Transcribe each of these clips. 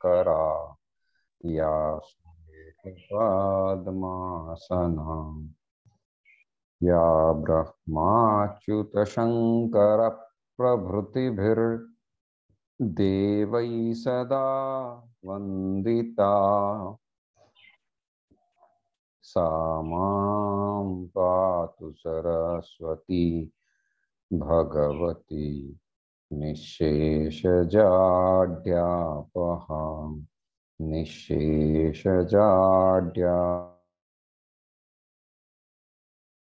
करा या पादमासना या ब्रह्माच्युत शंकर प्रभृतिभिर्देवै सदा वंदिता सा मां पातु सरस्वती भगवती निःशेषजाड्यापहा निःशेषजाड्या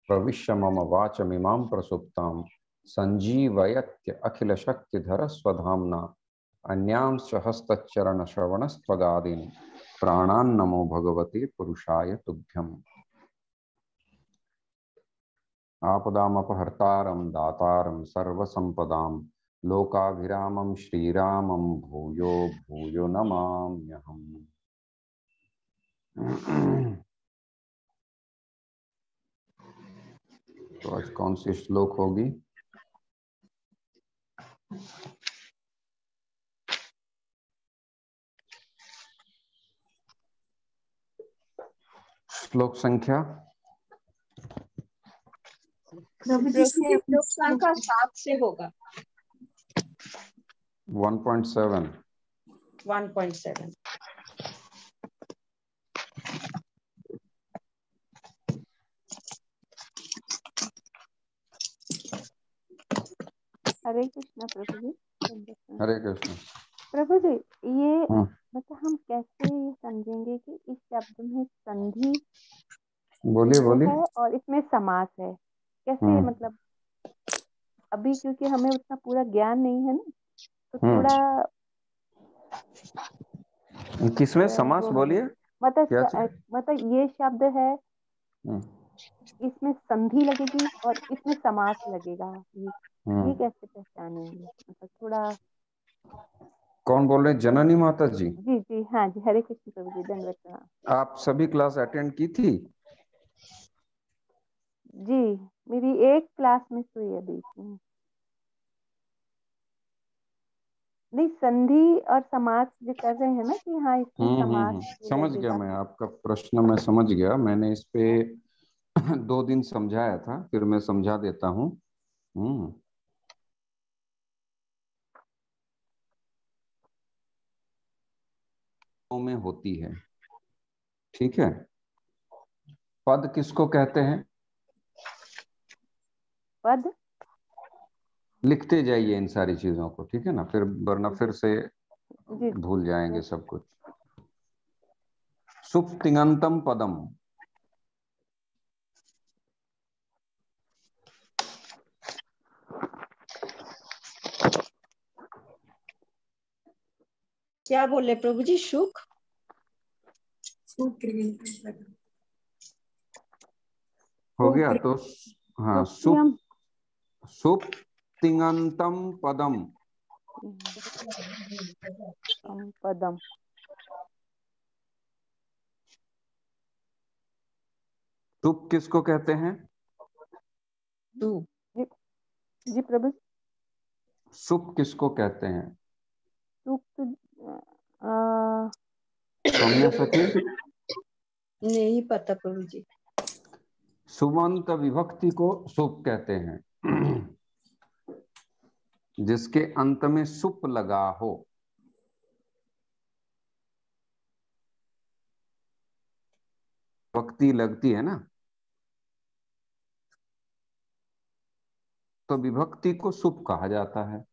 प्रविश्य मम वाचमिमां प्रसुप्तां संजीवयत्य अखिलशक्तिधरस्वधाम्ना अन्यांश्च हस्तचरणश्रवणस्त्वगादीन् प्राणान्नमो भगवते पुरुषाय तुभ्यम्। आपदामपहर्तारं दातारं सर्वसंपदां लोकाभिरामं श्रीरामं भूयो भूयो नमाम्यहम्। तो आज कौन सी श्लोक होगी? श्लोक संख्या श्लोक संख्या 7 से होगा। 1.7 हरे कृष्णा प्रभु जी। हरे कृष्ण प्रभु जी, ये मतलब हम कैसे ये समझेंगे कि इस शब्द में संधि बोलिए बोलिए है और इसमें समास है, कैसे मतलब अभी क्योंकि हमें उतना पूरा ज्ञान नहीं है ना, तो थोड़ा किसमें समास बोलिए। मतलब ये शब्द है, इसमें संधि लगेगी और इसमें समास लगेगा, ये कैसे पहचानेंगे? मतलब थोड़ा। कौन बोल रहे हैं? जननी माता जी। जी जी हाँ जी, हरे कृष्ण प्रभु जी, दंडवत प्रणाम। आप सभी क्लास अटेंड की थी? जी, मेरी एक क्लास मिस हुई है बीच में। नहीं, संधि और समास जो कर रहे हैं ना कि हाँ इसमें समास समझ गया मैं, आपका प्रश्न मैं समझ गया। मैंने इस पे 2 दिन समझाया था, फिर मैं समझा देता हूँ। में होती है, ठीक है। पद किसको कहते हैं? पद लिखते जाइए इन सारी चीजों को, ठीक है ना, फिर वरना फिर से भूल जाएंगे सब कुछ। सुप्तिङन्तम पदम, क्या बोले प्रभु जी? सुख हो गया तो हाँ, सुप्तिङन्तम पदम। पदम सुप किसको कहते हैं? जी प्रभु। सुप किसको कहते हैं? सौम्या सखी नहीं पता प्रभु जी। सुबंत विभक्ति को सुप कहते हैं, जिसके अंत में सुप लगा हो। विभक्ति लगती है ना, तो विभक्ति को सुप कहा जाता है,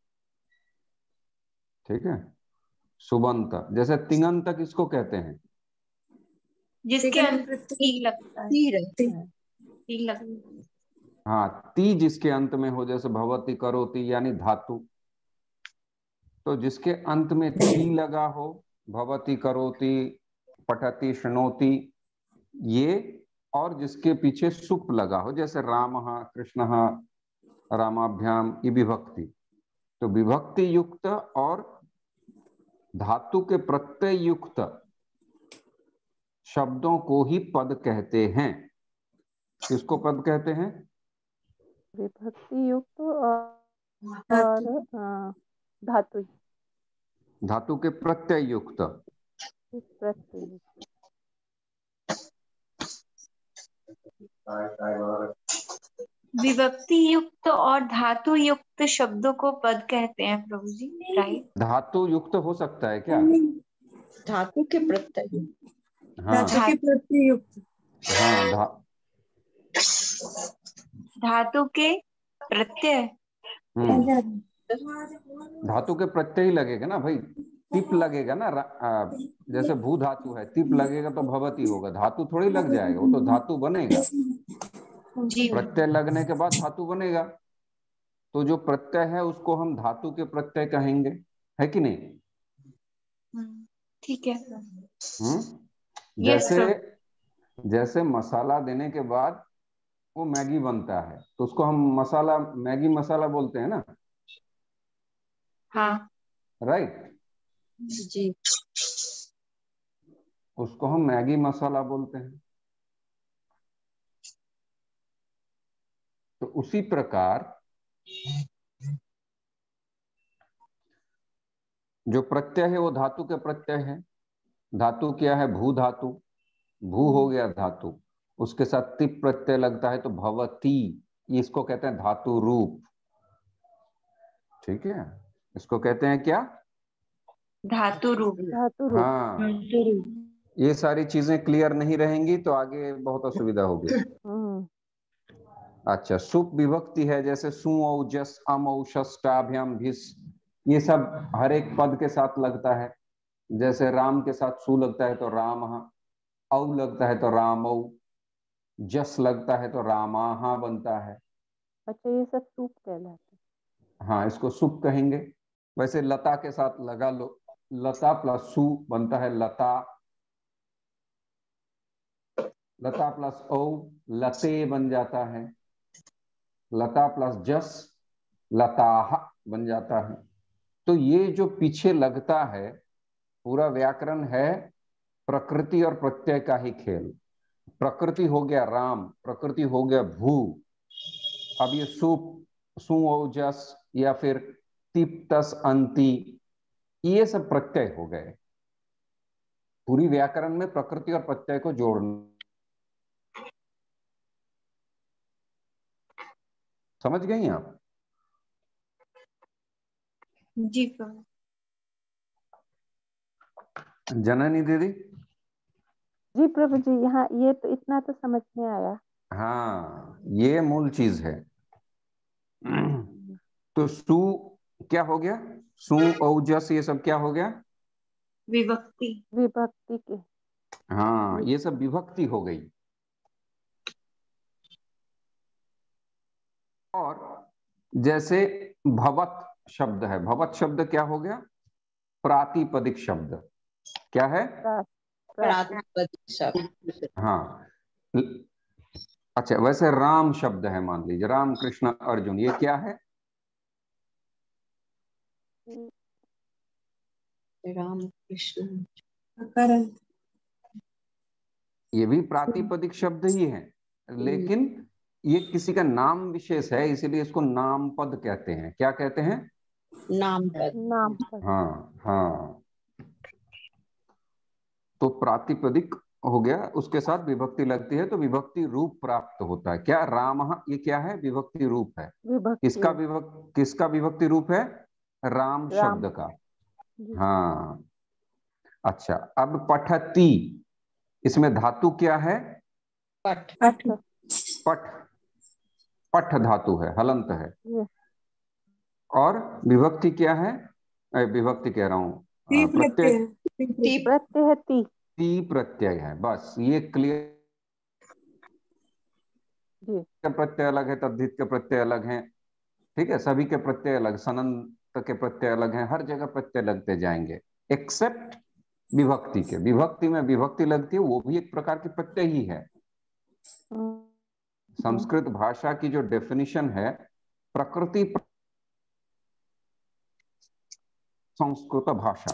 ठीक है। सुबंत, जैसे तिङंत किसको कहते हैं? जिसके अंत ती लगता है। ती लगता है। हाँ, ती जिसके अंत में हो, जैसे भवती करोति यानी धातु, तो जिसके अंत में ती लगा हो, भवती करोति पठति शृणोति, ये, और जिसके पीछे सुप लगा हो, जैसे रामः कृष्णः रामाभ्याम, ये विभक्ति। तो विभक्ति युक्त और धातु के प्रत्यय युक्त शब्दों को ही पद कहते हैं। किसको पद कहते हैं? विभक्ति युक्त और धातु। धातु के प्रत्यय युक्त। विभक्ति युक्त और धातु युक्त शब्दों को पद कहते हैं प्रभु जी, राइट? धातु युक्त हो सकता है क्या? धातु के प्रत्यय, हाँ धातु के प्रत्यय युक्त, हाँ धातु के प्रत्यय, धातु के प्रत्यय ही लगेगा ना भाई, तिप लगेगा ना। जैसे भू धातु है, तिप लगेगा तो भवती होगा, धातु थोड़ी लग जाएगा, वो तो धातु बनेगा। प्रत्यय लगने के बाद धातु बनेगा, तो जो प्रत्यय है उसको हम धातु के प्रत्यय कहेंगे, है कि नहीं? ठीक है। जैसे मसाला देने के बाद वो मैगी बनता है, तो उसको हम मसाला, मैगी मसाला बोलते हैं ना। हाँ राइट जी, उसको हम मैगी मसाला बोलते हैं। तो उसी प्रकार जो प्रत्यय है वो धातु के प्रत्यय है। धातु क्या है? भू धातु, भू हो गया धातु, उसके साथ तिप प्रत्यय लगता है तो भवती, इसको कहते हैं धातु रूप। ठीक है, इसको कहते हैं क्या? धातु रूप। हाँ, ये सारी चीजें क्लियर नहीं रहेंगी तो आगे बहुत असुविधा होगी। अच्छा, सुप विभक्ति है, जैसे सु औ जस अम औ षष्टाभ्याम भिस, ये सब हर एक पद के साथ लगता है। जैसे राम के साथ सु लगता है तो राम, औ लगता है तो रामौ, जस लगता है तो रामाहा बनता है। अच्छा, ये सब सुप कहलाते हैं। हाँ, इसको सुप कहेंगे। वैसे लता के साथ लगा लो, लता प्लस सु बनता है लता, लता प्लस औ लते बन जाता है, लता प्लस जस लताह बन जाता है। तो ये जो पीछे लगता है पूरा व्याकरण है प्रकृति और प्रत्यय का ही खेल। प्रकृति हो गया राम, प्रकृति हो गया भू, अब ये सु औजस या फिर तिप तस अंति, ये सब प्रत्यय हो गए। पूरी व्याकरण में प्रकृति और प्रत्यय को जोड़ना, समझ गई आप? जी प्रभु। जननी दीदी? जी प्रभु जी, यहाँ ये तो इतना तो समझ में आया। हाँ, ये मूल चीज है। तो सु क्या हो गया? सु औजस ये सब क्या हो गया? विभक्ति। विभक्ति के। हाँ, ये सब विभक्ति हो गई। और जैसे भवत शब्द है, भवत शब्द क्या हो गया? प्रातिपदिक शब्द। क्या है? प्रातिपदिक शब्द। हाँ, अच्छा, वैसे राम शब्द है, मान लीजिए राम कृष्ण अर्जुन, ये क्या है? राम कृष्ण, ये भी प्रातिपदिक शब्द ही है, लेकिन ये किसी का नाम विशेष है, इसीलिए इसको नाम पद कहते हैं। क्या कहते हैं? नाम पद। नाम पद। हाँ हाँ, तो प्रातिपदिक हो गया, उसके साथ विभक्ति लगती है तो विभक्ति रूप प्राप्त होता है। क्या राम, ये क्या है? विभक्ति रूप है। किसका विभक्ति रूप है? राम शब्द का। हाँ, अच्छा, अब पठती, इसमें धातु क्या है? पठ। पठ, पठ धातु है, हलंत है। और विभक्ति क्या है? विभक्ति कह रहा हूँ, प्रत्यय ती प्रत्यय है। बस ये क्लियर। प्रत्यय अलग है, तद्धित के प्रत्यय अलग हैं, ठीक है, सभी के प्रत्यय अलग, सनंत के प्रत्यय अलग हैं, हर जगह प्रत्यय लगते जाएंगे एक्सेप्ट विभक्ति के। विभक्ति में विभक्ति लगती है, वो भी एक प्रकार की प्रत्यय ही है। संस्कृत भाषा की जो डेफिनेशन है, प्रकृति संस्कृत भाषा,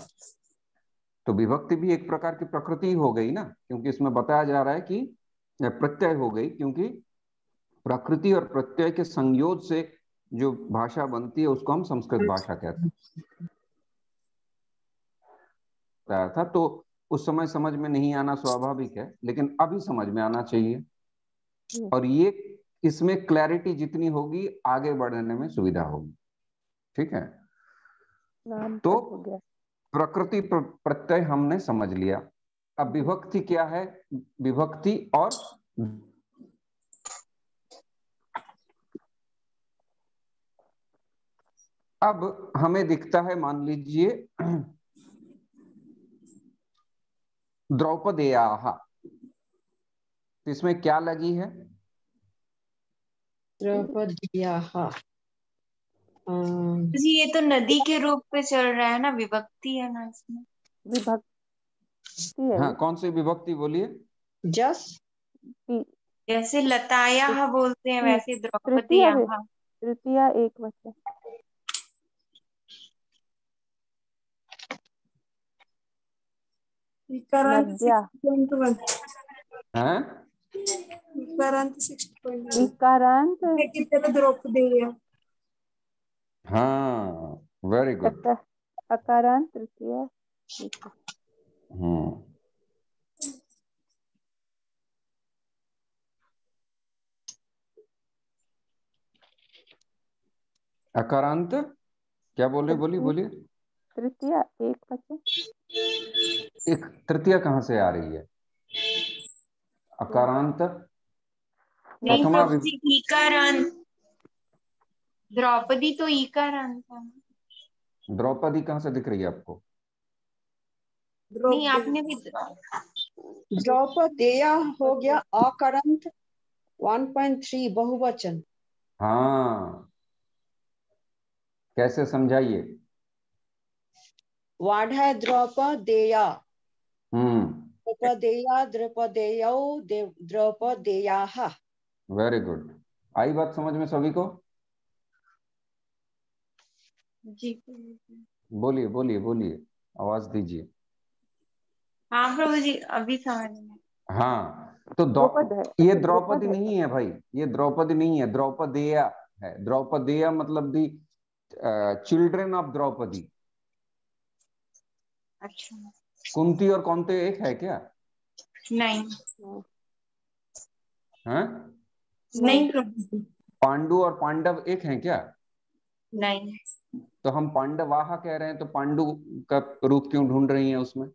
तो विभक्ति भी एक प्रकार की प्रकृति हो गई ना, क्योंकि इसमें बताया जा रहा है कि प्रत्यय हो गई, क्योंकि प्रकृति और प्रत्यय के संयोग से जो भाषा बनती है उसको हम संस्कृत भाषा कहते हैं। बताया था, तो उस समय समझ में नहीं आना स्वाभाविक है, लेकिन अभी समझ में आना चाहिए। और ये इसमें क्लैरिटी जितनी होगी आगे बढ़ने में सुविधा होगी। ठीक है, तो प्रकृति प्रत्यय हमने समझ लिया। अब विभक्ति क्या है? विभक्ति और अब हमें दिखता है, मान लीजिए द्रौपदेयाः, तो इसमें क्या लगी है? द्रौपदेयाः। जी ये तो नदी के रूप पे चल रहा है ना, विभक्ति है ना इसमें। विभक्ति है। हाँ, कौन सी विभक्ति बोलिए? जस जैसे लतायाः बोलते हैं वैसे द्रौपदेयाः। तृतीया एक वचन। इकारांत 60.1 द्रौपदेय। हाँ, वेरी गुड। अकारांत तृतीया। अकारांत क्या बोले? बोलिए। तृतीया एक वचन। एक तृतीया कहाँ से आ रही है? अकारांत नहीं प्रभु जी, ईकारांत। द्रौपदी तो ईकारांत था। द्रौपदी कहाँ से दिख रही है आपको? नहीं, आपने भी द्रौपदेया हो गया अकारांत 1.3 बहुवचन। हाँ, कैसे समझाइए? वर्ड है द्रौपदेया। द्रौपदेया, द्रौपदेयौ, द्रौपदेयाः। Very good. आई बात समझ में सभी को? जी बोलिए, आवाज दीजिए। हाँ प्रभु जी, अभी समझ में। हाँ, तो ये द्रौपदी नहीं है भाई, ये द्रौपदी नहीं है, द्रौपदेया है। द्रौपदेया मतलब दी चिल्ड्रन ऑफ द्रौपदी। अच्छा, कुंती और कौंते एक है क्या? नहीं। हाँ? नहीं प्रभु जी। पांडु और पांडव एक हैं क्या? नहीं। तो हम पांडवाहा कह रहे हैं, तो पांडु का रूप क्यों ढूंढ रही हैं उसमें?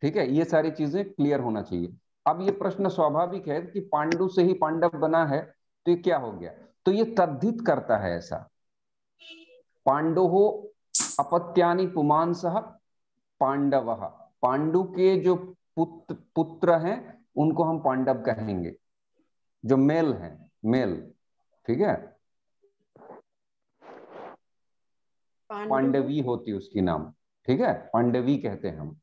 ठीक है, ये सारी चीजें क्लियर होना चाहिए। अब ये प्रश्न स्वाभाविक है कि पांडु से ही पांडव बना है, तो ये क्या हो गया? तो ये तद्धित करता है ऐसा। पांडुः अपत्यानि पुमांसः पांडवः। पांडु के जो पुत्र हैं उनको हम पांडव कहेंगे, जो मेल हैं, मेल। ठीक है, पांडवी होती उसकी नाम। ठीक है, पांडवी कहते हैं हम।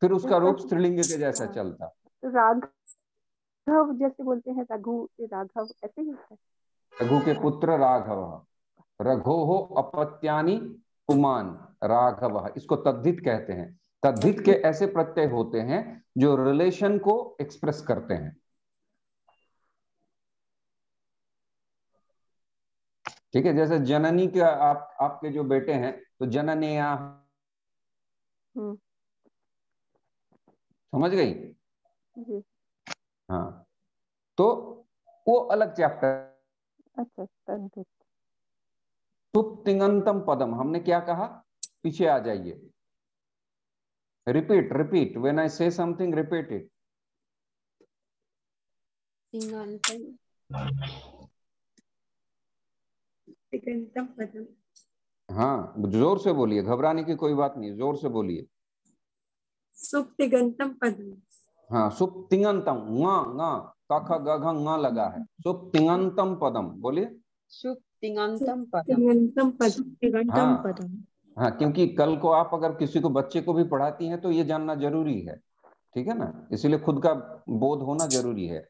फिर उसका रूप स्त्रीलिंग के जैसा चलता। राघव जैसे बोलते हैं, रघु राघव ऐसे ही होता है। रघु के पुत्र राघव, रघोः अपत्यानि पुमान राघव, इसको तद्धित कहते हैं। तद्धित के ऐसे प्रत्यय होते हैं जो रिलेशन को एक्सप्रेस करते हैं। ठीक है, जैसे जननी के आपके जो बेटे हैं, तो जननिया, समझ गई? हाँ, तो वो अलग चैप्टर। अच्छा, तद्धित। सुप्तिङन्तम पदम, हमने क्या कहा? पीछे आ जाइए। Repeat when I say something, repeat it. तिङन्तम पदम। हाँ, जोर से बोलिए, घबराने की कोई बात नहीं, जोर से बोलिए। सुप्तिङन्तम पदम। हाँ, सुप्तिङन्तम, ङ क ख ग घ ङ लगा है। सुप्तिङन्तम पदम, बोलिए। सुप्तिङन्तम पदम। तिङन्तम पदम। हाँ, क्योंकि कल को आप अगर किसी को, बच्चे को भी पढ़ाती हैं तो ये जानना जरूरी है। ठीक है ना, इसीलिए खुद का बोध होना जरूरी है,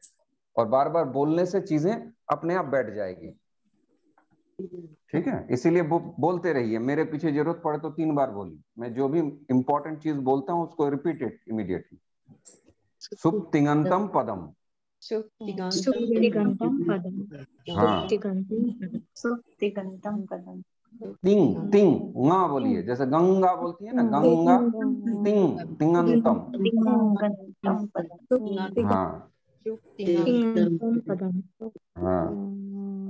और बार बार बोलने से चीजें अपने आप बैठ जाएगी। ठीक है, इसीलिए बोलते रहिए। मेरे पीछे जरूरत पड़े तो 3 बार बोलिए। मैं जो भी इंपॉर्टेंट चीज बोलता हूँ उसको रिपीट इट इमीडिएटली। सुप्तिङन्तम पदम। सुप्तिगंतम पदम। हाँ, सुप्तिगंतम पदम। तिंग तिंग गा बोलिए, जैसे गंगा बोलती है ना, गंगा तिंग तिंगंतम। तिङन्तम पदम। हाँ तिङन्तम पदम। हाँ,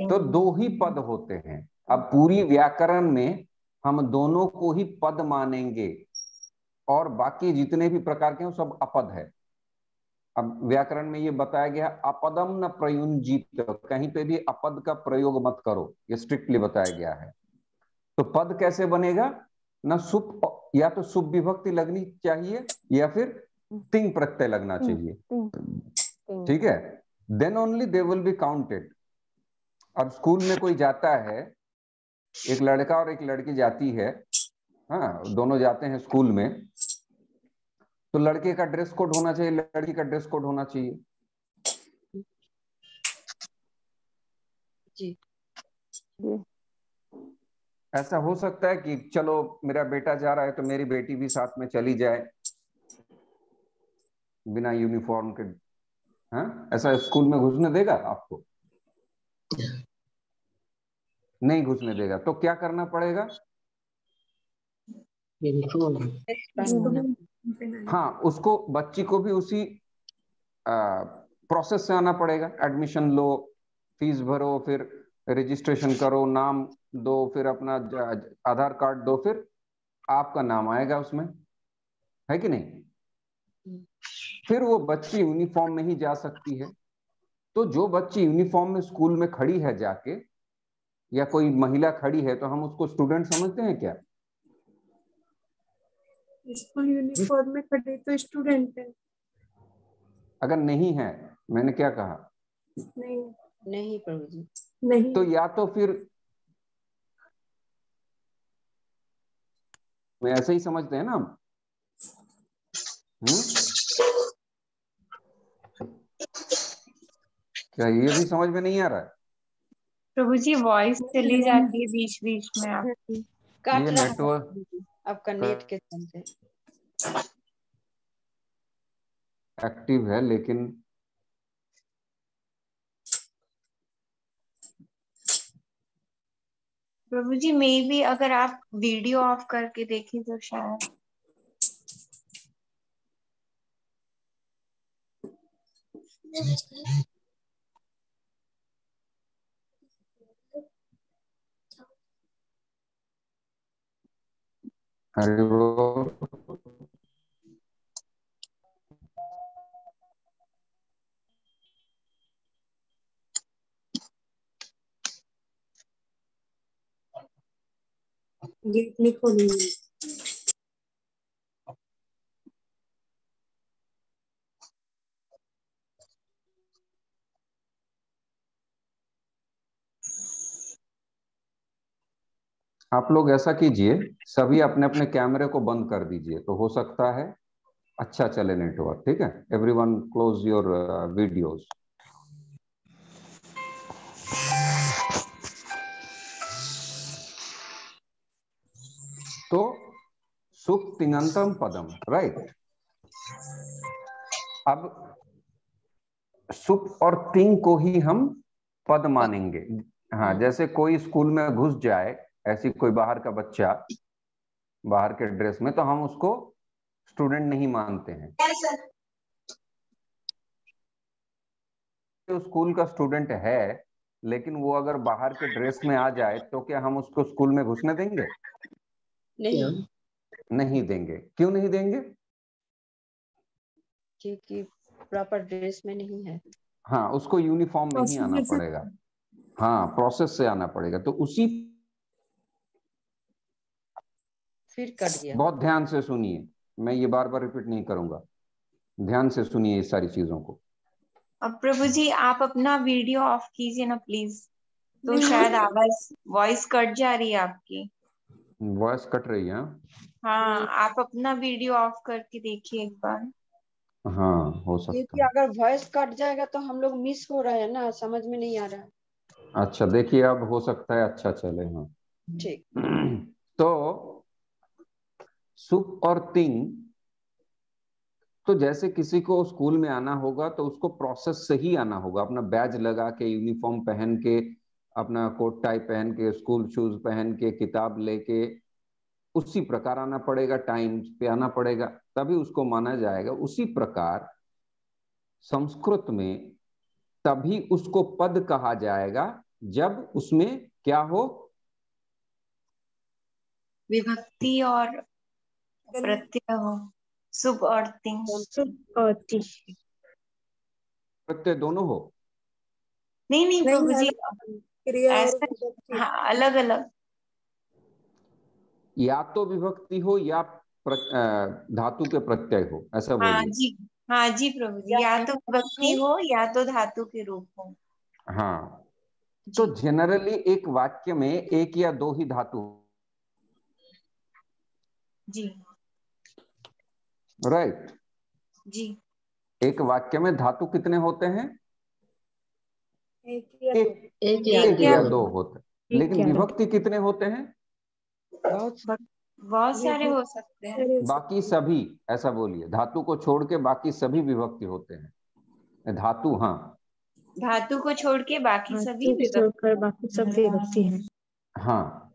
तो दो ही पद होते हैं। अब पूरी व्याकरण में हम दोनों को ही पद मानेंगे और बाकी जितने भी प्रकार के हैं सब अपद है। अब व्याकरण में ये बताया गया अपदम न प्रयुंजित, कहीं पे भी अपद का प्रयोग मत करो, ये स्ट्रिक्टली बताया गया है। तो पद कैसे बनेगा, ना सुप या तो सुप विभक्ति लगनी चाहिए या फिर तिंग प्रत्यय लगना चाहिए, ठीक है, then only they will be counted. अब स्कूल में कोई जाता है, एक लड़का और एक लड़की जाती है, हाँ दोनों जाते हैं स्कूल में, तो लड़के का ड्रेस कोड होना चाहिए, लड़की का ड्रेस कोड होना चाहिए जी। ऐसा हो सकता है कि चलो मेरा बेटा जा रहा है तो मेरी बेटी भी साथ में चली जाए बिना यूनिफॉर्म के, हाँ ऐसा स्कूल में घुसने देगा आपको? नहीं घुसने देगा। तो क्या करना पड़ेगा? हाँ, उसको बच्ची को भी उसी प्रोसेस से आना पड़ेगा। एडमिशन लो, फीस भरो, फिर रजिस्ट्रेशन करो, नाम दो, फिर अपना आधार कार्ड दो, फिर आपका नाम आएगा उसमें, है कि नहीं? फिर वो बच्ची यूनिफॉर्म में ही जा सकती है। तो जो बच्ची यूनिफॉर्म में स्कूल में खड़ी है जाके, या कोई महिला खड़ी है, तो हम उसको स्टूडेंट समझते हैं क्या? स्कूल यूनिफॉर्म में खड़े तो स्टूडेंट है। अगर नहीं है, मैंने क्या कहा? नहीं नहीं प्रभु जी, नहीं। तो या तो फिर मैं ऐसे ही समझते हैं ना हम, क्या ये भी समझ में नहीं आ रहा है? प्रभु जी वॉइस चली जाती है बीच बीच में आपकी। काट ये रहा है नेटवर्क आपका नेट के चलते। एक्टिव है लेकिन प्रभु जी मे भी अगर आप वीडियो ऑफ करके देखें तो शायद। हरि बोल। गेट नहीं खोली। आप लोग ऐसा कीजिए, सभी अपने अपने कैमरे को बंद कर दीजिए, तो हो सकता है अच्छा चले नेटवर्क, ठीक है? Everyone close your videos. तो सुप तिङन्तम पदम, राइट? अब सुप और तिंग को ही हम पद मानेंगे। हाँ, जैसे कोई स्कूल में घुस जाए, ऐसी कोई बाहर का बच्चा बाहर के ड्रेस में, तो हम उसको स्टूडेंट नहीं मानते हैं। तो स्कूल का स्टूडेंट है, लेकिन वो अगर बाहर के ड्रेस में आ जाए तो क्या हम उसको स्कूल में घुसने देंगे? नहीं, नहीं देंगे। क्यों नहीं देंगे? क्योंकि प्रॉपर ड्रेस में नहीं है। हाँ, उसको यूनिफॉर्म में ही आना पड़ेगा। हाँ, प्रोसेस से आना पड़ेगा। तो उसी, फिर कट गया। बहुत ध्यान से सुनिए, मैं ये बार बार रिपीट नहीं करूंगा, ध्यान से सुनिए इस सारी चीजों को। अब प्रभु जी आप अपना वीडियो ऑफ कीजिए ना प्लीज, तो शायद आवाज वॉइस कट जा रही है आपकी। वॉइस कट रही है? हाँ आप अपना वीडियो ऑफ करके देखिए एक बार। हाँ, हो सकता क्योंकि है। अगर वॉइस कट जाएगा तो हम लोग मिस हो रहे हैं ना, समझ में नहीं आ रहा है। अच्छा देखिए, अब हो सकता है अच्छा चले। हाँ ठीक। तो सुप और तिंग, तो जैसे किसी को स्कूल में आना होगा तो उसको प्रोसेस से ही आना होगा, अपना बैज लगा के, यूनिफॉर्म पहन के, अपना कोट टाई पहन के, स्कूल शूज पहन के, किताब लेके उसी प्रकार आना पड़ेगा, टाइम पे आना पड़ेगा, तभी उसको माना जाएगा। उसी प्रकार संस्कृत में तभी उसको पद कहा जाएगा जब उसमें क्या हो, विभक्ति और प्रत्यय हो, शुभ और तिंग। प्रत्यय दोनों हो? नहीं प्रभु जी, क्रिया और ऐसा विभक्ति। हाँ, अलग अलग। या तो विभक्ति हो या धातु के प्रत्यय हो, ऐसा हाँ बोलिए। जी, हाँ जी प्रभु जी, या तो विभक्ति हो या तो धातु के रूप हो। हाँ, जी। तो जनरली एक वाक्य में एक या दो ही धातु। जी। राइट। जी। एक वाक्य में धातु कितने होते हैं? एक या दो होते हैं। लेकिन विभक्ति कितने होते हैं? बहुत सारे हो सकते हैं। बाकी सभी, ऐसा बोलिए, धातु को छोड़ के बाकी सभी विभक्ति होते हैं। धातु, हाँ, धातु को छोड़ के बाकी सभी विभक्ति है। हाँ।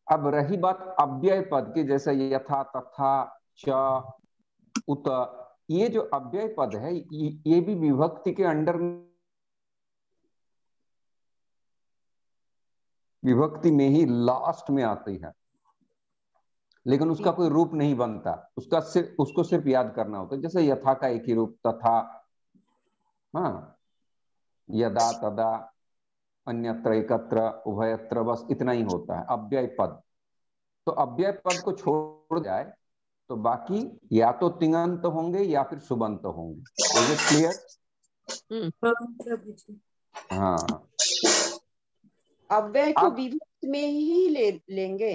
अब रही बात अव्यय पद की, जैसे यथा, तथा, च, उत, ये जो अव्यय पद है ये भी विभक्ति के अंडर, विभक्ति में ही लास्ट में आती है, लेकिन उसका कोई रूप नहीं बनता, उसको सिर्फ याद करना होता है। जैसे यथा का एक ही रूप, तथा, हाँ, यदा, तदा, अन्यत्र, एकत्र, उभयत्र, बस इतना ही होता है अव्यय पद। तो अव्यय पद को छोड़ जाए तो बाकी या तो तिङंत होंगे या फिर सुबंत होंगे। Is it clear? हाँ, अव्यय को विभक्ति में ही लेंगे।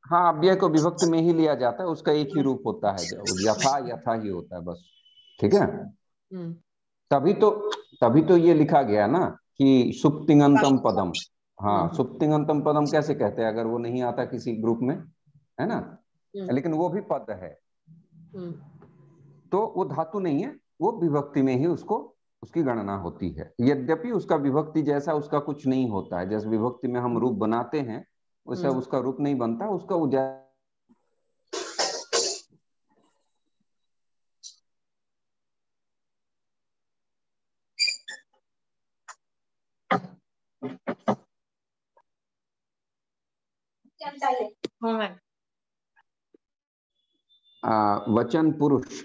हाँ, अव्यय को विभक्ति में ही लिया जाता है, उसका एक ही रूप होता है, यथा यथा ही होता है बस। ठीक है, तभी तो ये लिखा गया ना कि सुप्तिङंतम पदम। हाँ, सुप्तिङंतम पदम कैसे कहते हैं अगर वो नहीं आता किसी ग्रुप में, है ना? लेकिन वो भी पद है, तो वो धातु नहीं है, वो विभक्ति में ही उसकी गणना होती है। यद्यपि उसका विभक्ति जैसा उसका कुछ नहीं होता है, जैसे विभक्ति में हम रूप बनाते हैं वैसा उसका रूप नहीं बनता, उसका वचन पुरुष।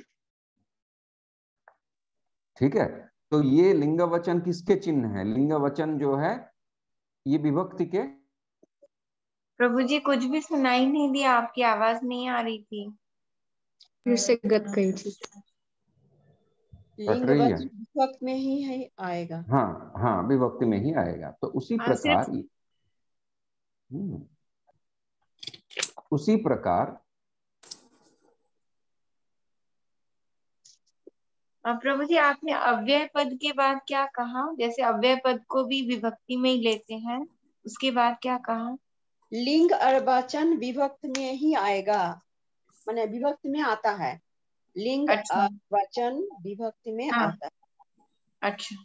ठीक है, तो ये लिंग वचन किसके चिन्ह है? लिंग वचन जो है ये विभक्ति के। प्रभु जी कुछ भी सुनाई नहीं दिया, आपकी आवाज नहीं आ रही थी। फिर से गत गई थी। लिंग वचन विभक्ति में ही है, आएगा। हाँ हाँ, विभक्ति में ही आएगा। तो उसी प्रकार प्रभु जी आपने अव्यय पद के बाद क्या कहा? जैसे अव्यय पद को भी विभक्ति में ही लेते हैं, उसके बाद क्या कहा? लिंग और वचन विभक्ति में ही आएगा, माने विभक्ति में आता है। लिंग और वचन विभक्ति में आता है। अच्छा,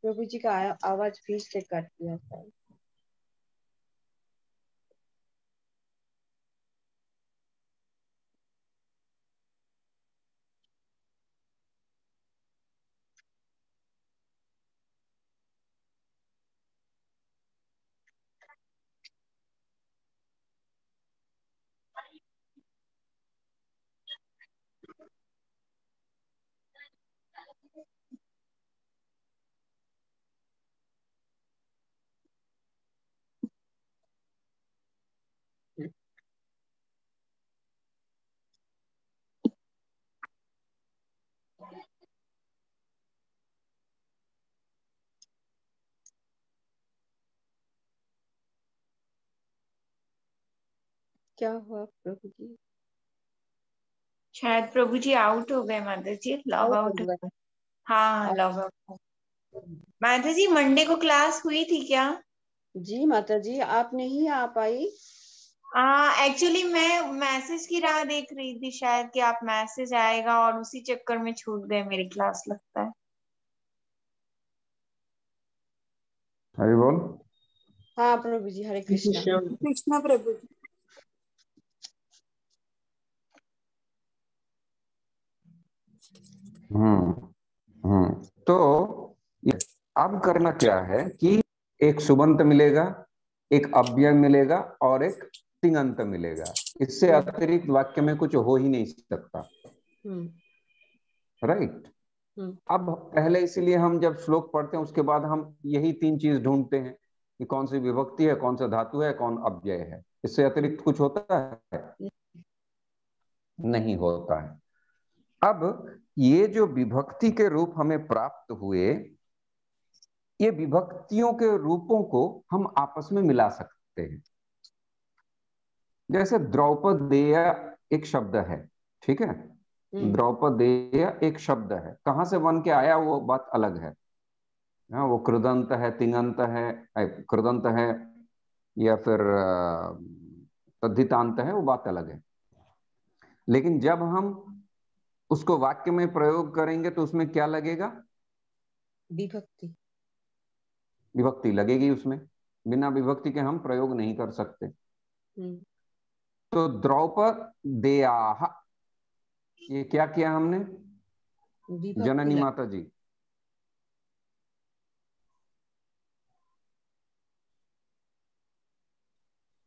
प्रभु जी का आवाज फिर से कट गया था। क्या हुआ प्रभु जी? शायद प्रभु जी आउट हो गए माता जी, लॉग आउट। हाँ, लॉग आउट। माता जी मंडे को क्लास हुई थी क्या? जी माता जी, आप नहीं आ पाई? एक्चुअली मैं मैसेज की राह देख रही थी, शायद कि आप मैसेज आएगा, और उसी चक्कर में छूट गए मेरी क्लास लगता है। हरि बोल। हाँ प्रभु जी, हरे कृष्णा। कृष्णा प्रभु जी। तो अब करना क्या है कि एक सुबंत मिलेगा, एक अव्यय मिलेगा और एक तिङंत मिलेगा। इससे अतिरिक्त वाक्य में कुछ हो ही नहीं सकता। राइट। अब पहले इसीलिए हम जब श्लोक पढ़ते हैं उसके बाद हम यही तीन चीज ढूंढते हैं कि कौन सी विभक्ति है, कौन सा धातु है, कौन अव्यय है। इससे अतिरिक्त कुछ होता है? नहीं होता है। अब ये जो विभक्ति के रूप हमें प्राप्त हुए, ये विभक्तियों के रूपों को हम आपस में मिला सकते हैं। जैसे द्रौपदेय एक शब्द है, ठीक है। द्रौपदेय एक शब्द है, कहां से बन के आया वो बात अलग है। हाँ, वो कृदंत है, तिङंत है, कृदंत है या फिर तद्धितांत है, वो बात अलग है। लेकिन जब हम उसको वाक्य में प्रयोग करेंगे तो उसमें क्या लगेगा? विभक्ति। विभक्ति लगेगी उसमें। बिना विभक्ति के हम प्रयोग नहीं कर सकते। तो द्रौपदेयाः, ये क्या किया हमने? जननी माता जी,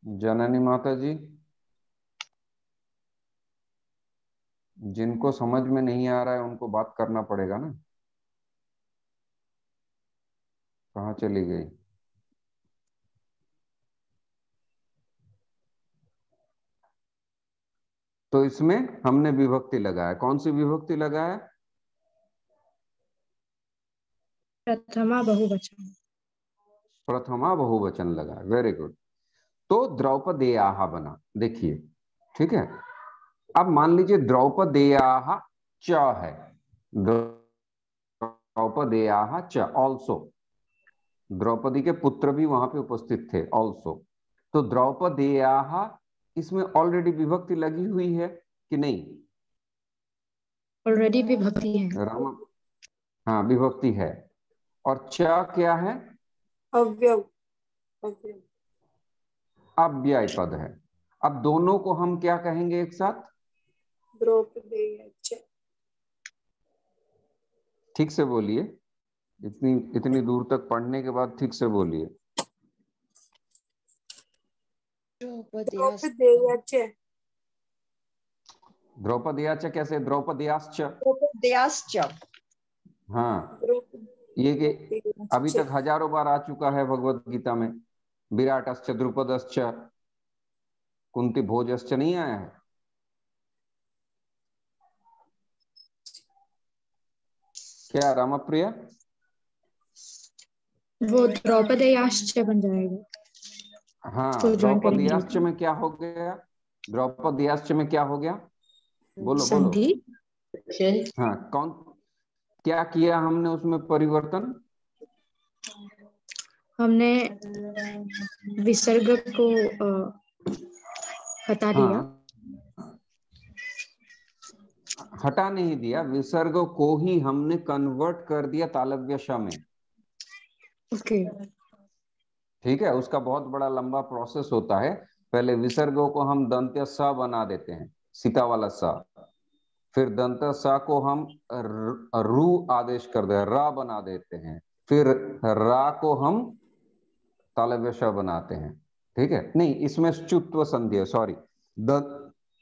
जननी माता जी, जिनको समझ में नहीं आ रहा है उनको बात करना पड़ेगा ना। कहाँ चली गई? तो इसमें हमने विभक्ति लगाया। कौन सी विभक्ति लगाया? प्रथमा बहुवचन। प्रथमा बहुवचन लगा। Very good. तो द्रौपदेयाः बना। देखिए, ठीक है। अब मान लीजिए द्रौपदेयाः च है, द्रौपदेयाः च ऑल्सो, द्रौपदी के पुत्र भी वहां पे उपस्थित थे ऑल्सो। तो द्रौपदेयाः, इसमें ऑलरेडी विभक्ति लगी हुई है कि नहीं? ऑलरेडी विभक्ति है। राम, हाँ विभक्ति है। और च क्या है? अव्यय। अव्यय पद है। अब दोनों को हम क्या कहेंगे एक साथ? द्रौपदेय च। ठीक से बोलिए, इतनी दूर तक पढ़ने के बाद ठीक से बोलिए। द्रौपदेयाश्च। द्रौपदेयाश्च कैसे? द्रौपदेयाश्च। द्रौपदेयाश्च। हाँ, ये कि अभी तक हजारों बार आ चुका है भगवत गीता में। विराटश्च, द्रुपदश्च, कुंती भोजश्च नहीं आया है? क्या रामप्रिया? वो द्रौपदेयाश्च बन जाएगा। हाँ, द्रौपदेयाश्च में क्या हो गया? द्रौपदेयाश्च में क्या हो गया? बोलो बोलो। हाँ, कौन क्या किया हमने उसमें परिवर्तन? हमने विसर्ग को हटा दिया। हटा नहीं दिया, विसर्ग को ही हमने कन्वर्ट कर दिया तालव्य श में। ओके। ठीक है, उसका बहुत बड़ा लंबा प्रोसेस होता है। पहले विसर्गों को हम दंत्य स बना देते हैं, सीता वाला स। फिर दंत स को हम रू आदेश कर दे, रा बना देते हैं। फिर रा को हम तालव्य श बनाते हैं। ठीक है, नहीं इसमें च्युत्व संधि है, सॉरी।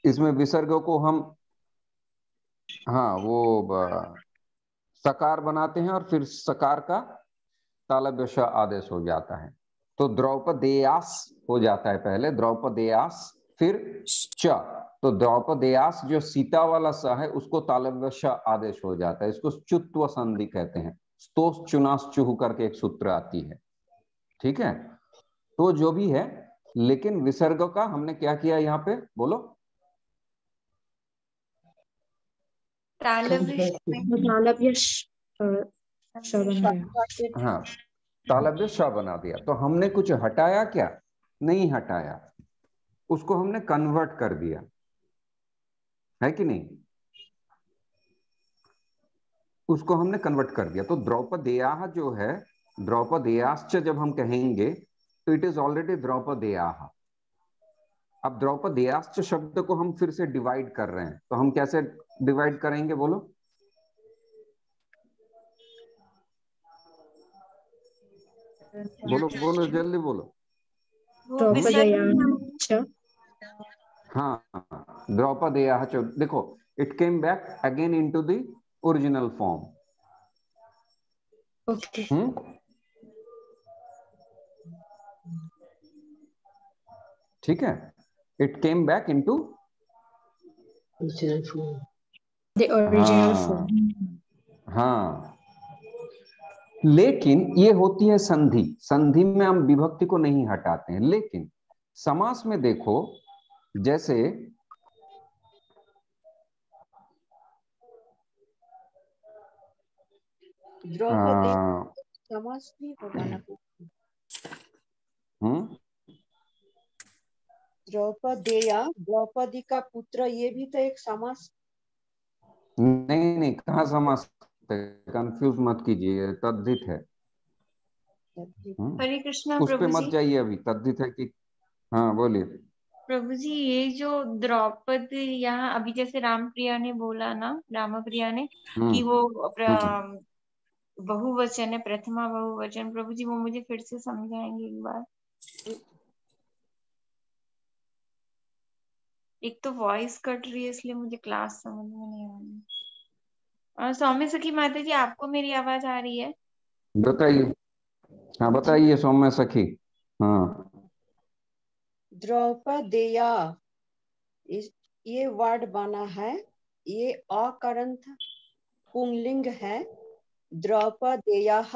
इसमें विसर्गों को हम, हाँ वो सकार बनाते हैं और फिर सकार का तालव्य श आदेश हो जाता है। तो द्रौपदेयास हो जाता है पहले, द्रौपदेयास फिर च। तो द्रौपदेयास जो सीता वाला स है उसको तालव्य श आदेश हो जाता है। इसको च्युत्व संधि कहते हैं। स्तोष चुनास चुहु करके एक सूत्र आती है। ठीक है, तो जो भी है, लेकिन विसर्ग का हमने क्या किया यहाँ पे? बोलो। तालव्य श बना दिया। हाँ, तालव्य श बना दिया। तो हमने कुछ हटाया क्या? नहीं हटाया, उसको हमने कन्वर्ट कर दिया, है कि नहीं? उसको हमने कन्वर्ट कर दिया। तो द्रौपदेयाः जो है द्रौपदेयाश्च जब हम कहेंगे तो इट इज ऑलरेडी द्रौपदेयाः। अब द्रौपदेयाश्च शब्द को हम फिर से डिवाइड कर रहे हैं, तो हम कैसे डिवाइड करेंगे बोलो? बोलो बोलो जल्दी बोलो। हाँ, द्रौपदेयाः। देखो, it came back again into the original form. Okay. ठीक है, it came back into the original form. हाँ, लेकिन ये होती है संधि। संधि में हम विभक्ति को नहीं हटाते हैं, लेकिन समास में देखो, जैसे द्रौपदी समास भी होगा ना? द्रौपदेया, द्रौपदी का पुत्र, ये भी तो एक समास। नहीं नहीं, कहाँ समास? कंफ्यूज मत कीजिए, तद्धित है। हरे कृष्णा उस पे प्रभु मत जी। जाइए, अभी तद्धित है कि। हाँ बोलिए प्रभु जी, ये जो द्रौपदी यहाँ अभी जैसे रामप्रिया ने बोला ना, रामप्रिया ने कि वो बहुवचन है, प्रथमा बहुवचन। प्रभु जी वो मुझे फिर से समझाएंगे एक बार? एक तो वॉइस कट रही है, इसलिए मुझे क्लास समझ में नहीं आ रही। और सौम्य सखी माता जी, आपको मेरी आवाज आ रही है? बताइए। हाँ बताइए सौम्य सखी। हाँ, द्रौपदेया, ये वर्ड बना है, ये अकरंत पुंलिंग है। द्रौपदेयाः,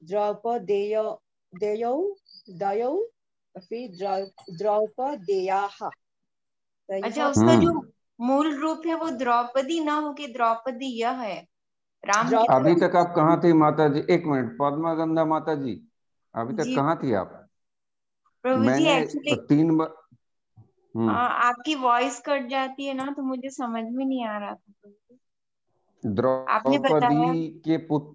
द्रौपदेयो, देयौ, दयौ, फिर द्रौपदेयाः। अच्छा, उसका जो मूल रूप है वो द्रौपदी ना होके द्रौपदी यह है। राम की अभी तरफ। तक आप कहाँ थे माता जी? एक मिनट, पद्मा गंधा माता जी, अभी तक जी कहाँ थी आप? प्रभु जी, मैंने एक्चुअली 3 बार आपकी वॉइस कट जाती है ना, तो मुझे समझ में नहीं आ रहा था। आपने बताया। द्रौपदी के पुत्र,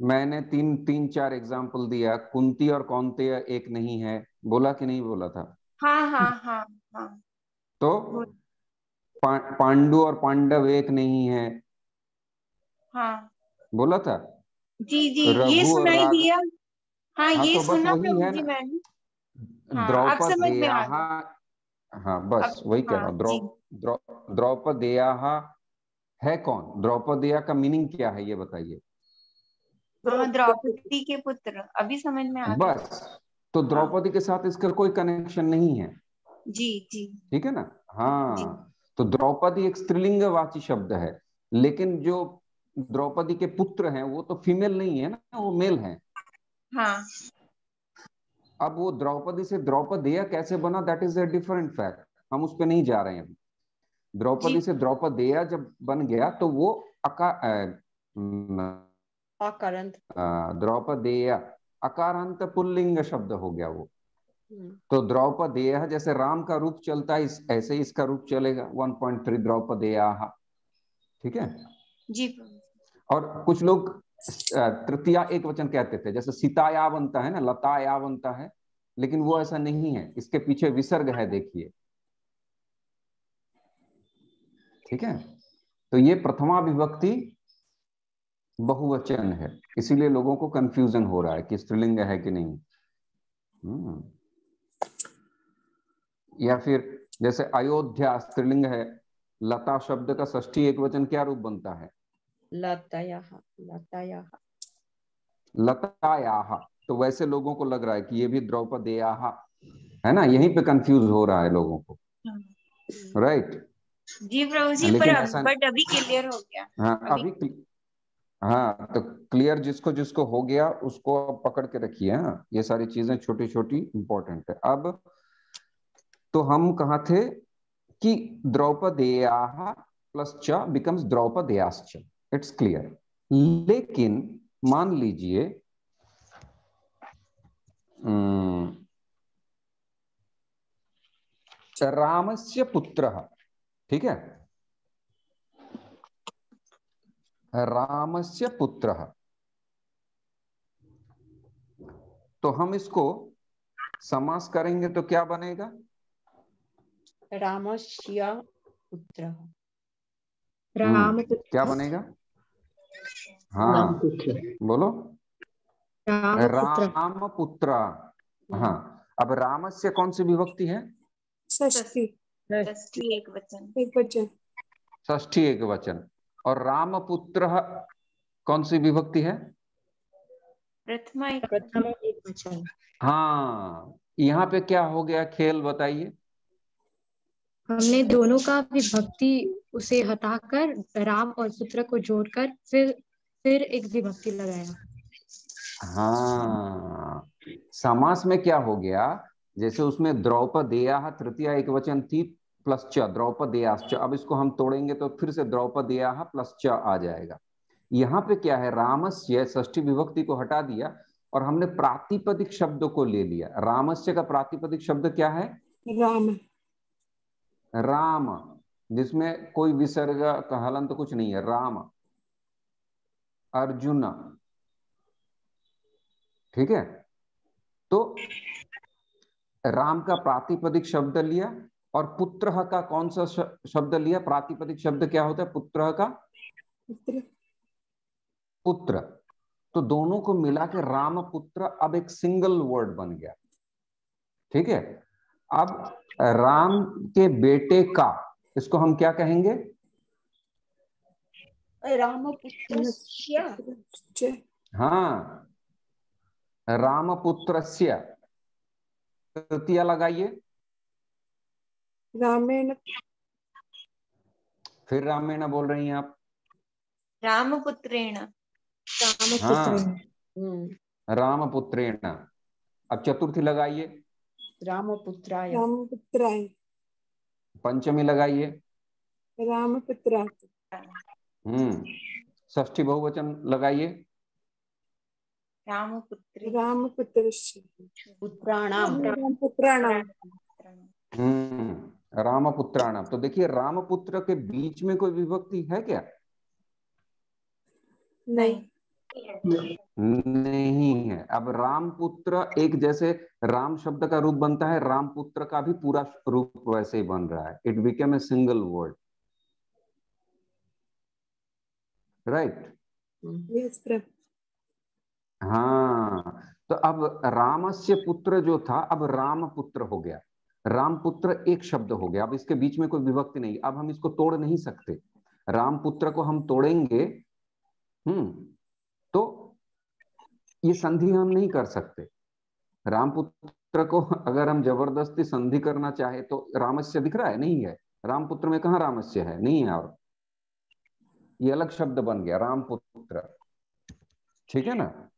मैंने 3-4 एग्जाम्पल दिया। कुंती और कौन्तेय एक नहीं है, बोला कि नहीं बोला था? हाँ हाँ हाँ हाँ। तो पांडु और पांडव एक नहीं है, हाँ बोला था। जी जी, ये रघु और सुनाई राघव। दिया। हाँ, हाँ ये तो बस सुना वही प्रभु है जी ना, मैंने। हाँ, अब समझ में आ द्रौपदेयाः। गया। हाँ अब बस वही कह रहा हाँ हूँ। जी। द्रौपदेयाः है कौन? द्रौपदेया का मीनिंग क्या है ये बताइए। हाँ, द्रौपदी के पुत्र, अभी समझ में आ गया। बस, तो हाँ द्रौपदी के साथ इसका कोई कनेक्शन नहीं है। जी जी ठीक है ना? जी। हाँ, तो द्रौपदी एक स्त्रीलिंगवाची शब्द है, लेकिन जो द्रौपदी के पुत्र हैं वो तो फीमेल नहीं है ना, वो मेल हैं। हाँ अब वो द्रौपदी से द्रौपदेया कैसे बना, that is a different fact, हम उस पर नहीं जा रहे हैं अभी। जी। द्रौपदी से द्रौपदेया जब बन गया तो वो अकरंत, द्रौपदेया अकारांत पुल्लिंग शब्द हो गया वो। तो द्रौपदेय, जैसे राम का रूप चलता है ऐसे ही इसका रूप चलेगा, 1.3 द्रौपदेया। ठीक है। जी और कुछ लोग तृतीया एक वचन कहते थे, जैसे सीताया बनता है ना, लताया बनता है, लेकिन वो ऐसा नहीं है, इसके पीछे विसर्ग है, देखिए। ठीक है, तो ये प्रथमा विभक्ति बहुवचन है, इसीलिए लोगों को कंफ्यूजन हो रहा है कि स्त्रीलिंग है कि नहीं। या फिर जैसे अयोध्या स्त्रीलिंग है, लता शब्द का षष्ठी एक वचन क्या रूप बनता है? लतायाः, लतायाः, लतायाः। तो वैसे लोगों को लग रहा है कि ये भी द्रौपदेयाः है ना, यहीं पे कंफ्यूज हो रहा है लोगों को। राइट। जी प्रभु जी, लेकिन ऐसा, बट अभी क्लियर हो गया। हाँ अभी हाँ, तो क्लियर जिसको जिसको हो गया उसको पकड़ के रखिए। हाँ, ये सारी चीजें छोटी छोटी इंपॉर्टेंट है। अब तो हम कहाँ थे कि द्रौपदेयाः प्लस च बिकम्स द्रौपदेयाश्च, इट्स क्लियर। लेकिन मान लीजिए रामस्य पुत्रः, ठीक है, रामस्य पुत्रः, तो हम इसको समास करेंगे तो क्या बनेगा? रामस्य पुत्र। क्या बनेगा? हाँ बोलो। राम पुत्र। हाँ, अब रामस्य कौन सी विभक्ति है? षष्ठी एक वचन। षष्ठी एक वचन। और राम पुत्र कौन सी विभक्ति है? प्रथमा एक वचन। हाँ, यहाँ पे क्या हो गया खेल बताइए? हमने दोनों का विभक्ति उसे हटाकर राम और पुत्र को जोड़कर फिर एक विभक्ति लगाया। हाँ, समास में क्या हो गया, जैसे उसमें द्रौपदेयाः तृतीया एक वचन थी प्लस च, द्रौपदेयाश्च। अब इसको हम तोड़ेंगे तो फिर से द्रौपदेयाः प्लस च आ जाएगा। यहाँ पे क्या है, रामस्य षष्ठी विभक्ति को हटा दिया और हमने प्रातिपदिक शब्द को ले लिया। रामस्य का प्रातिपदिक शब्द क्या है? राम। राम, जिसमें कोई विसर्ग का हलंत कुछ नहीं है। राम, अर्जुन, ठीक है। तो राम का प्रातिपदिक शब्द लिया और पुत्र का कौन सा शब्द लिया? प्रातिपदिक शब्द क्या होता है पुत्र का? पुत्र। तो दोनों को मिला के राम पुत्र अब एक सिंगल वर्ड बन गया, ठीक है। अब राम के बेटे का, इसको हम क्या कहेंगे? रामपुत्रस्य। हाँ, रामपुत्रस्य। तृतीया लगाइए। रामेण। फिर रामेण बोल रही हैं आप। रामपुत्रेण। हाँ, रामपुत्रेण। अब चतुर्थी लगाइए। रामपुत्राय। पंचमी लगाइए। रामपुत्रात्। षष्ठी बहुवचन लगाइए। रामपुत्रस्य। पुत्राणाम। रामपुत्राणाम। तो देखिए, रामपुत्र के बीच में कोई विभक्ति है क्या? नहीं है। अब रामपुत्र एक, जैसे राम शब्द का रूप बनता है, रामपुत्र का भी पूरा रूप वैसे ही बन रहा है। It became a single word, right? हाँ, तो अब रामस्य पुत्र जो था अब रामपुत्र हो गया। रामपुत्र एक शब्द हो गया। अब इसके बीच में कोई विभक्ति नहीं। अब हम इसको तोड़ नहीं सकते। रामपुत्र को हम तोड़ेंगे तो ये संधि हम नहीं कर सकते। रामपुत्र को अगर हम जबरदस्ती संधि करना चाहे तो रामस्य दिख रहा है, नहीं है। रामपुत्र में कहाँ रामस्य है? नहीं है। और ये अलग शब्द बन गया रामपुत्र, ठीक है ना।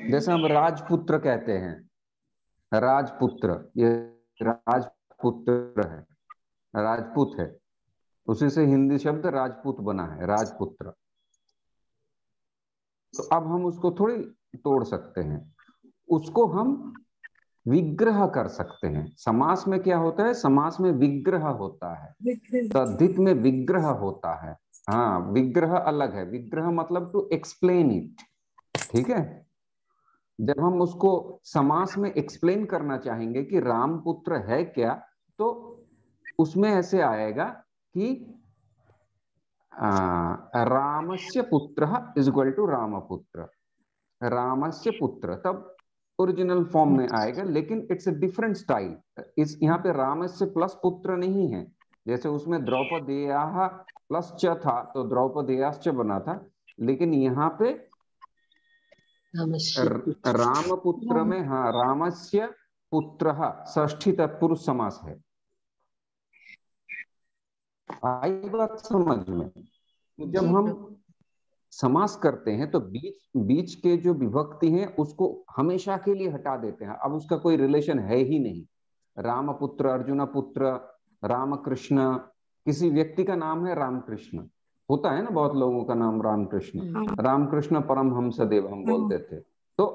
जैसे हम राजपुत्र कहते हैं, राजपुत्र, ये राजपुत्र है, राजपूत है, उसी से हिंदी शब्द राजपूत बना है, राजपुत्र। तो अब हम उसको थोड़ी तोड़ सकते हैं, उसको हम विग्रह कर सकते हैं। समास में क्या होता है? समास में विग्रह होता है, तद्धित में विग्रह होता है। हाँ, विग्रह अलग है। विग्रह मतलब टू एक्सप्लेन इट, ठीक है। जब हम उसको समास में एक्सप्लेन करना चाहेंगे कि रामपुत्र है क्या, तो उसमें ऐसे आएगा कि रामस्य पुत्रः इज इक्वल टू रामपुत्र। रामस्य पुत्र तब ओरिजिनल फॉर्म में आएगा, लेकिन इट्स अ डिफरेंट स्टाइल। इस यहाँ पे रामस्य प्लस पुत्र नहीं है। जैसे उसमें द्रौपदेयाः प्लस च था तो द्रौपदेयाश्च बना था, लेकिन यहाँ पे रामपुत्र में हाँ रामस्य पुत्रः षष्ठी तत्पुरुष समास है। आई बात समझ में? जब हम समास करते हैं तो बीच के जो विभक्ति हैं उसको हमेशा के लिए हटा देते हैं। अब उसका कोई रिलेशन है ही नहीं। रामपुत्र, अर्जुन पुत्र, रामकृष्ण, किसी व्यक्ति का नाम है रामकृष्ण, होता है ना, बहुत लोगों का नाम रामकृष्ण। रामकृष्ण परमहंस देव हम बोलते थे। तो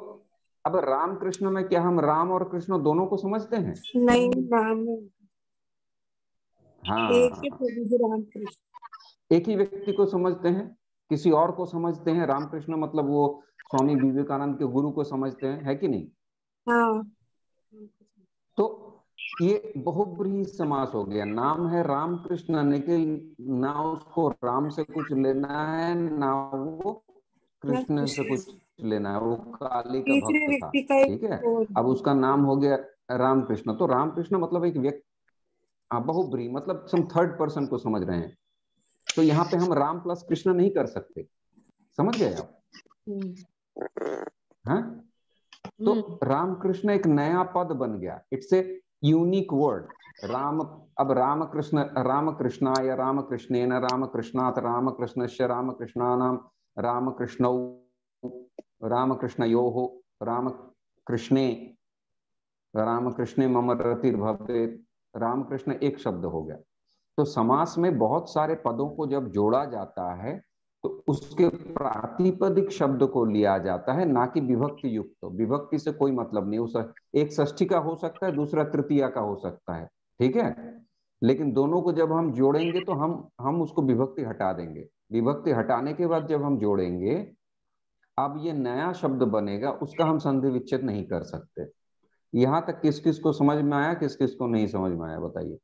अब रामकृष्ण में क्या हम राम और कृष्ण दोनों को समझते हैं? नहीं, राम। हाँ, एक ही व्यक्ति को समझते हैं, किसी और को समझते हैं। रामकृष्ण मतलब वो स्वामी विवेकानंद के गुरु को समझते हैं, है कि नहीं? हाँ। तो ये बहुब्रीहि समास हो गया। नाम है रामकृष्ण, लेकिन ना उसको राम से कुछ लेना है ना वो कृष्ण से कुछ लेना है, वो काली का भक्त था, ठीक है। अब उसका नाम हो गया रामकृष्ण, तो रामकृष्ण मतलब एक व्यक्ति, बहुब्रीहि मतलब सम थर्ड पर्सन को समझ रहे हैं। तो यहाँ पे हम राम प्लस कृष्ण नहीं कर सकते, समझ गए आप? हाँ, तो रामकृष्ण एक नया पद बन गया, it's a unique word. Ram, अब रामकृष्ण, रामकृष्णा या रामकृष्णेन, रामकृष्णात्, रामकृष्णस्य, रामकृष्णानां, रामकृष्णौ, रामकृष्णयोः, रामकृष्णे, रामकृष्णे मम रतिर्भवेत्, रामकृष्ण एक शब्द हो गया। तो समास में बहुत सारे पदों को जब जोड़ा जाता है तो उसके प्रातिपदिक शब्द को लिया जाता है, ना कि विभक्ति युक्त। विभक्ति से कोई मतलब नहीं, उस एक षष्ठी का हो सकता है, दूसरा तृतीया का हो सकता है, ठीक है। लेकिन दोनों को जब हम जोड़ेंगे तो हम उसको विभक्ति हटा देंगे। विभक्ति हटाने के बाद जब हम जोड़ेंगे, अब ये नया शब्द बनेगा, उसका हम संधि विच्छेद नहीं कर सकते। यहां तक किस किस को समझ में आया, किस किस को नहीं समझ में आया, बताइए।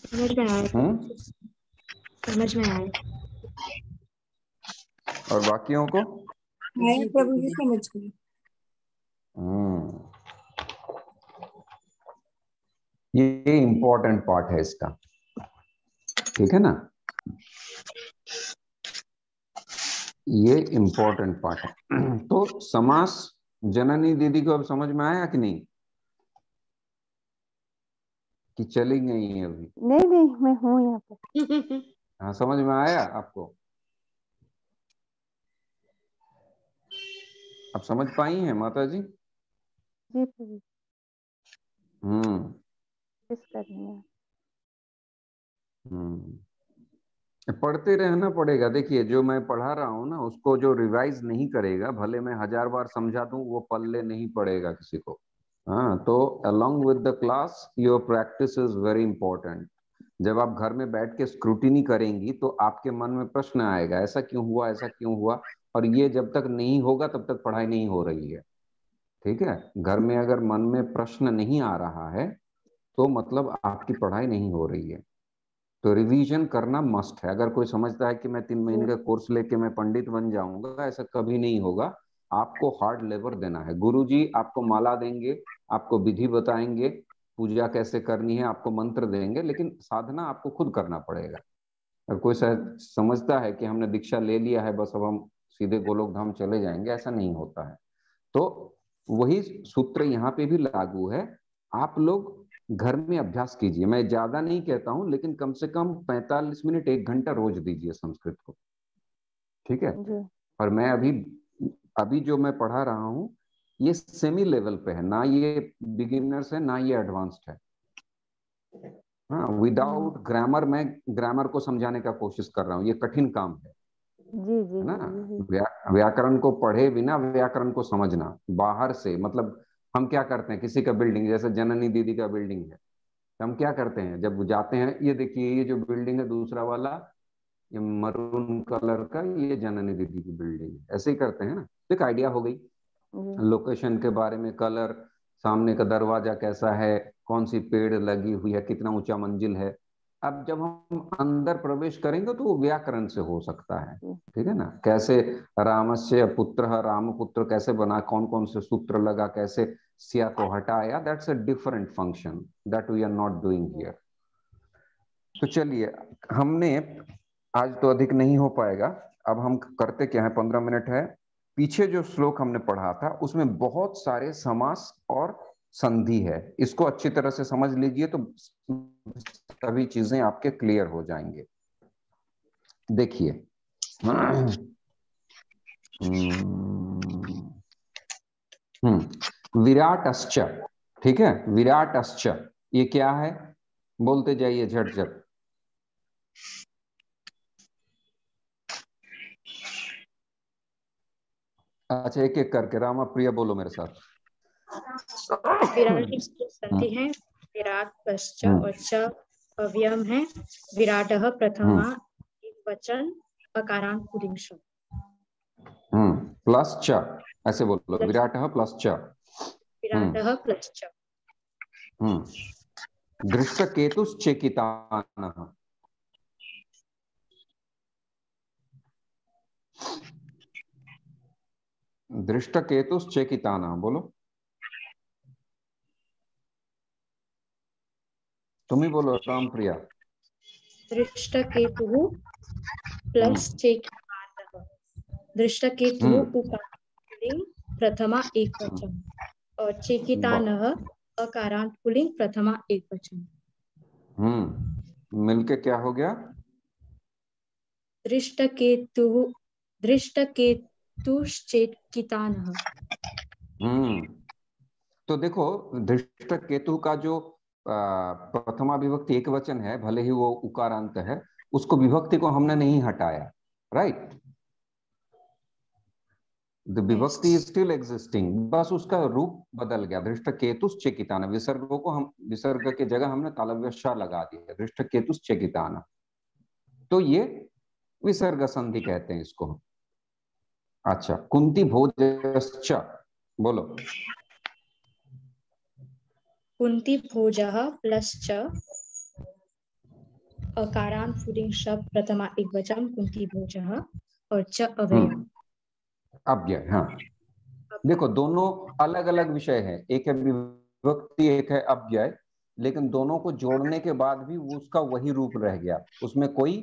समझ में आया, समझ में आया। और बाकियों को? नहीं प्रभु जी, समझ गए। ये इंपॉर्टेंट पार्ट है इसका, ठीक है ना, ये इंपॉर्टेंट पार्ट है। तो समास जननी दीदी को अब समझ में आया कि नहीं, कि चली गई है अभी? नहीं, मैं हूँ यहाँ पे। हाँ, समझ में आया आपको? अब समझ पाई हैं माता जी? जी प्रभु। किस करनी है? पढ़ते रहना पड़ेगा। देखिए, जो मैं पढ़ा रहा हूँ ना, उसको जो रिवाइज नहीं करेगा, भले मैं 1000 बार समझा दूं, वो पल्ले नहीं पड़ेगा किसी को। हाँ, तो along with the class your practice is very important. जब आप घर में बैठ के स्क्रूटिनी करेंगी तो आपके मन में प्रश्न आएगा, ऐसा क्यों हुआ, ऐसा क्यों हुआ, और ये जब तक नहीं होगा तब तक पढ़ाई नहीं हो रही है, ठीक है। घर में अगर मन में प्रश्न नहीं आ रहा है तो मतलब आपकी पढ़ाई नहीं हो रही है। तो रिवीजन करना मस्ट है। अगर कोई समझता है कि मैं 3 महीने का कोर्स लेके मैं पंडित बन जाऊंगा, ऐसा कभी नहीं होगा। आपको हार्ड लेबर देना है। गुरुजी आपको माला देंगे, आपको विधि बताएंगे, पूजा कैसे करनी है आपको मंत्र देंगे, लेकिन साधना आपको खुद करना पड़ेगा। अगर कोई समझता है कि हमने दीक्षा ले लिया है, बस अब हम सीधे गोलोक धाम चले जाएंगे, ऐसा नहीं होता है। तो वही सूत्र यहाँ पे भी लागू है। आप लोग घर में अभ्यास कीजिए। मैं ज्यादा नहीं कहता हूं, लेकिन कम से कम 45 मिनट 1 घंटा रोज दीजिए संस्कृत को, ठीक है। और मैं अभी जो मैं पढ़ा रहा हूं ये सेमी लेवल पे है, ना ये बिगिनर्स है ना ये एडवांस्ड है। हाँ, विदाउट ग्रामर, मैं ग्रामर को समझाने का कोशिश कर रहा हूँ, ये कठिन काम है। जी जी, है ना। व्याकरण को पढ़े बिना व्याकरण को समझना बाहर से, मतलब हम क्या करते हैं, किसी का बिल्डिंग, जैसे जननी दीदी का बिल्डिंग है, तो हम क्या करते हैं जब जाते हैं, ये देखिए ये जो बिल्डिंग है दूसरा वाला, ये मरून कलर का, ये जननी दीदी की बिल्डिंग है, ऐसे ही करते हैं ना। एक आइडिया हो गई लोकेशन के बारे में, कलर, सामने का दरवाजा कैसा है, कौन सी पेड़ लगी हुई है, कितना ऊंचा मंजिल है। अब जब हम अंदर प्रवेश करेंगे तो वो व्याकरण से हो सकता है, ठीक है ना। कैसे रामस्य पुत्र, रामपुत्र कैसे बना, कौन कौन से सूत्र लगा, कैसे सिया को हटाया, that's a different function that we are not doing here. तो चलिए, हमने आज तो अधिक नहीं हो पाएगा। अब हम करते क्या है, 15 मिनट है। पीछे जो श्लोक हमने पढ़ा था उसमें बहुत सारे समास और संधि है, इसको अच्छी तरह से समझ लीजिए तो सभी चीजें आपके क्लियर हो जाएंगे। देखिए, विराटश्च, ठीक है, विराटश्च ये क्या है, बोलते जाइए झट झट। अच्छा, एक एक करके, रामा प्रिया बोलो मेरे साथ। विराट की संधि है, विराट पश्च और च अव्ययम है। विराटः प्रथमा एक वचन, अकारांत पुल्लिंग शब्द। प्लस च, ऐसे बोलो, विराटः प्लस च। विराटः प्लस च। दृष्टकेतुश्चेकितानः। दृष्टकेतुश्चेकितानः बोलो, तुम ही बोलो राम प्रिया। दृष्टकेतुः प्लस चेकितानः। दृष्टकेतुः उकारांत प्रथमा एकवचन और चेकितानः अकारांत पुल्लिंग प्रथमा एकवचन। मिलके क्या हो गया? दृष्टकेतुश्चेकितानः। तो देखो, दृष्टकेतु का जो प्रथमा विभक्ति एक वचन है, भले ही वो उकारांत है, उसको विभक्ति को हमने नहीं हटाया, राइट? द विभक्ति इज स्टिल एग्जिस्टिंग, बस उसका रूप बदल गया। दृष्टकेतुश्चेकितानः, विसर्गों को हम, विसर्ग के जगह हमने तालव्य श लगा दिया, दृष्टकेतुश्चेकितानः। तो ये विसर्ग संधि कहते हैं इसको। अच्छा, कुंती भोजश्च बोलो। कुंती भोजः प्लस च अकारांत पुल्लिंग शब्द प्रथमा एकवचन कुंती भोजः और च अव्यय। अव्यय, हाँ। देखो, दोनों अलग अलग विषय है, एक है विभक्ति, एक है अव्यय, लेकिन दोनों को जोड़ने के बाद भी उसका वही रूप रह गया, उसमें कोई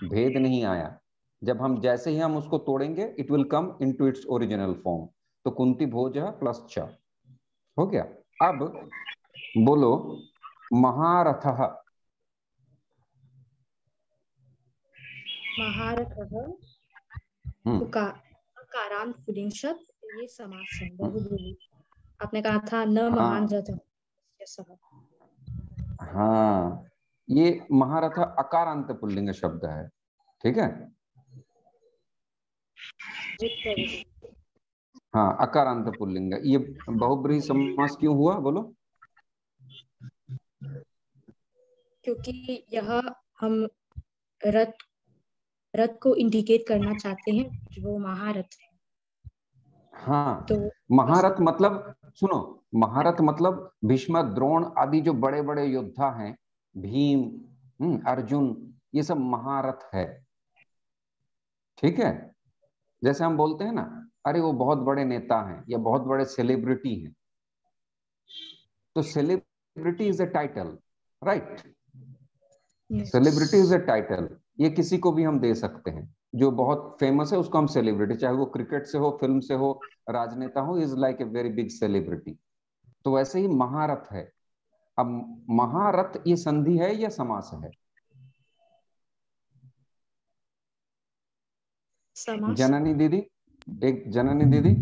भेद नहीं आया। जब हम, जैसे ही हम उसको तोड़ेंगे, it will come into its original form. तो कुंती भोजः प्लस च हो गया। अब बोलो महारथः। महारथः अकारांत पुल्लिंग शब्द, ये समास है, बहुब्रीहि। आपने कहा था न महान रथः। हाँ, ये महारथ अकारांत पुल्लिंग शब्द है, ठीक है। हाँ, अकारांत पुल्लिंग। ये बहुब्रीहि समास क्यों हुआ बोलो? क्योंकि यह हम रथ को इंडिकेट करना चाहते हैं, जो महारथ है। हाँ, तो महारथ मतलब, सुनो, महारथ मतलब भीष्म, द्रोण आदि जो बड़े बड़े योद्धा हैं, भीम, अर्जुन, ये सब महारथ है, ठीक है। जैसे हम बोलते हैं ना, अरे वो बहुत बड़े नेता हैं या बहुत बड़े सेलिब्रिटी हैं, तो celebrity is a title, right? Celebrity is a title, ये किसी को भी हम दे सकते हैं। जो बहुत फेमस है उसको हम सेलिब्रिटी, चाहे वो क्रिकेट से हो, फिल्म से हो, राजनेता हो, is like a very big celebrity. तो वैसे ही महारथ है। अब महारथ ये संधि है या समास है? समास। जननी दीदी, एक जननी दीदी।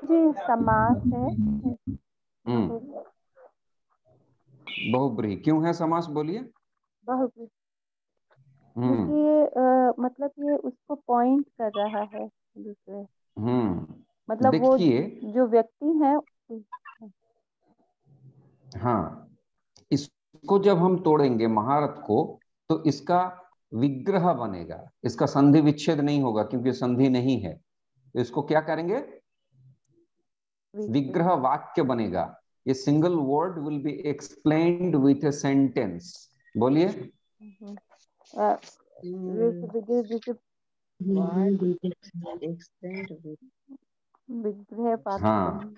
जी, समास है। बहुब्रीहि क्यों है समास, बोलिए? बहुब्रीहि क्योंकि मतलब ये उसको पॉइंट कर रहा है दूसरे, मतलब वो जो व्यक्ति है। हाँ, इसको जब हम तोड़ेंगे महारथ को, तो इसका विग्रह बनेगा, इसका संधि विच्छेद नहीं होगा, क्योंकि संधि नहीं है। तो इसको क्या करेंगे? विग्रह वाक्य बनेगा। ये single word will be explained with a sentence. बोलिए। हाँ,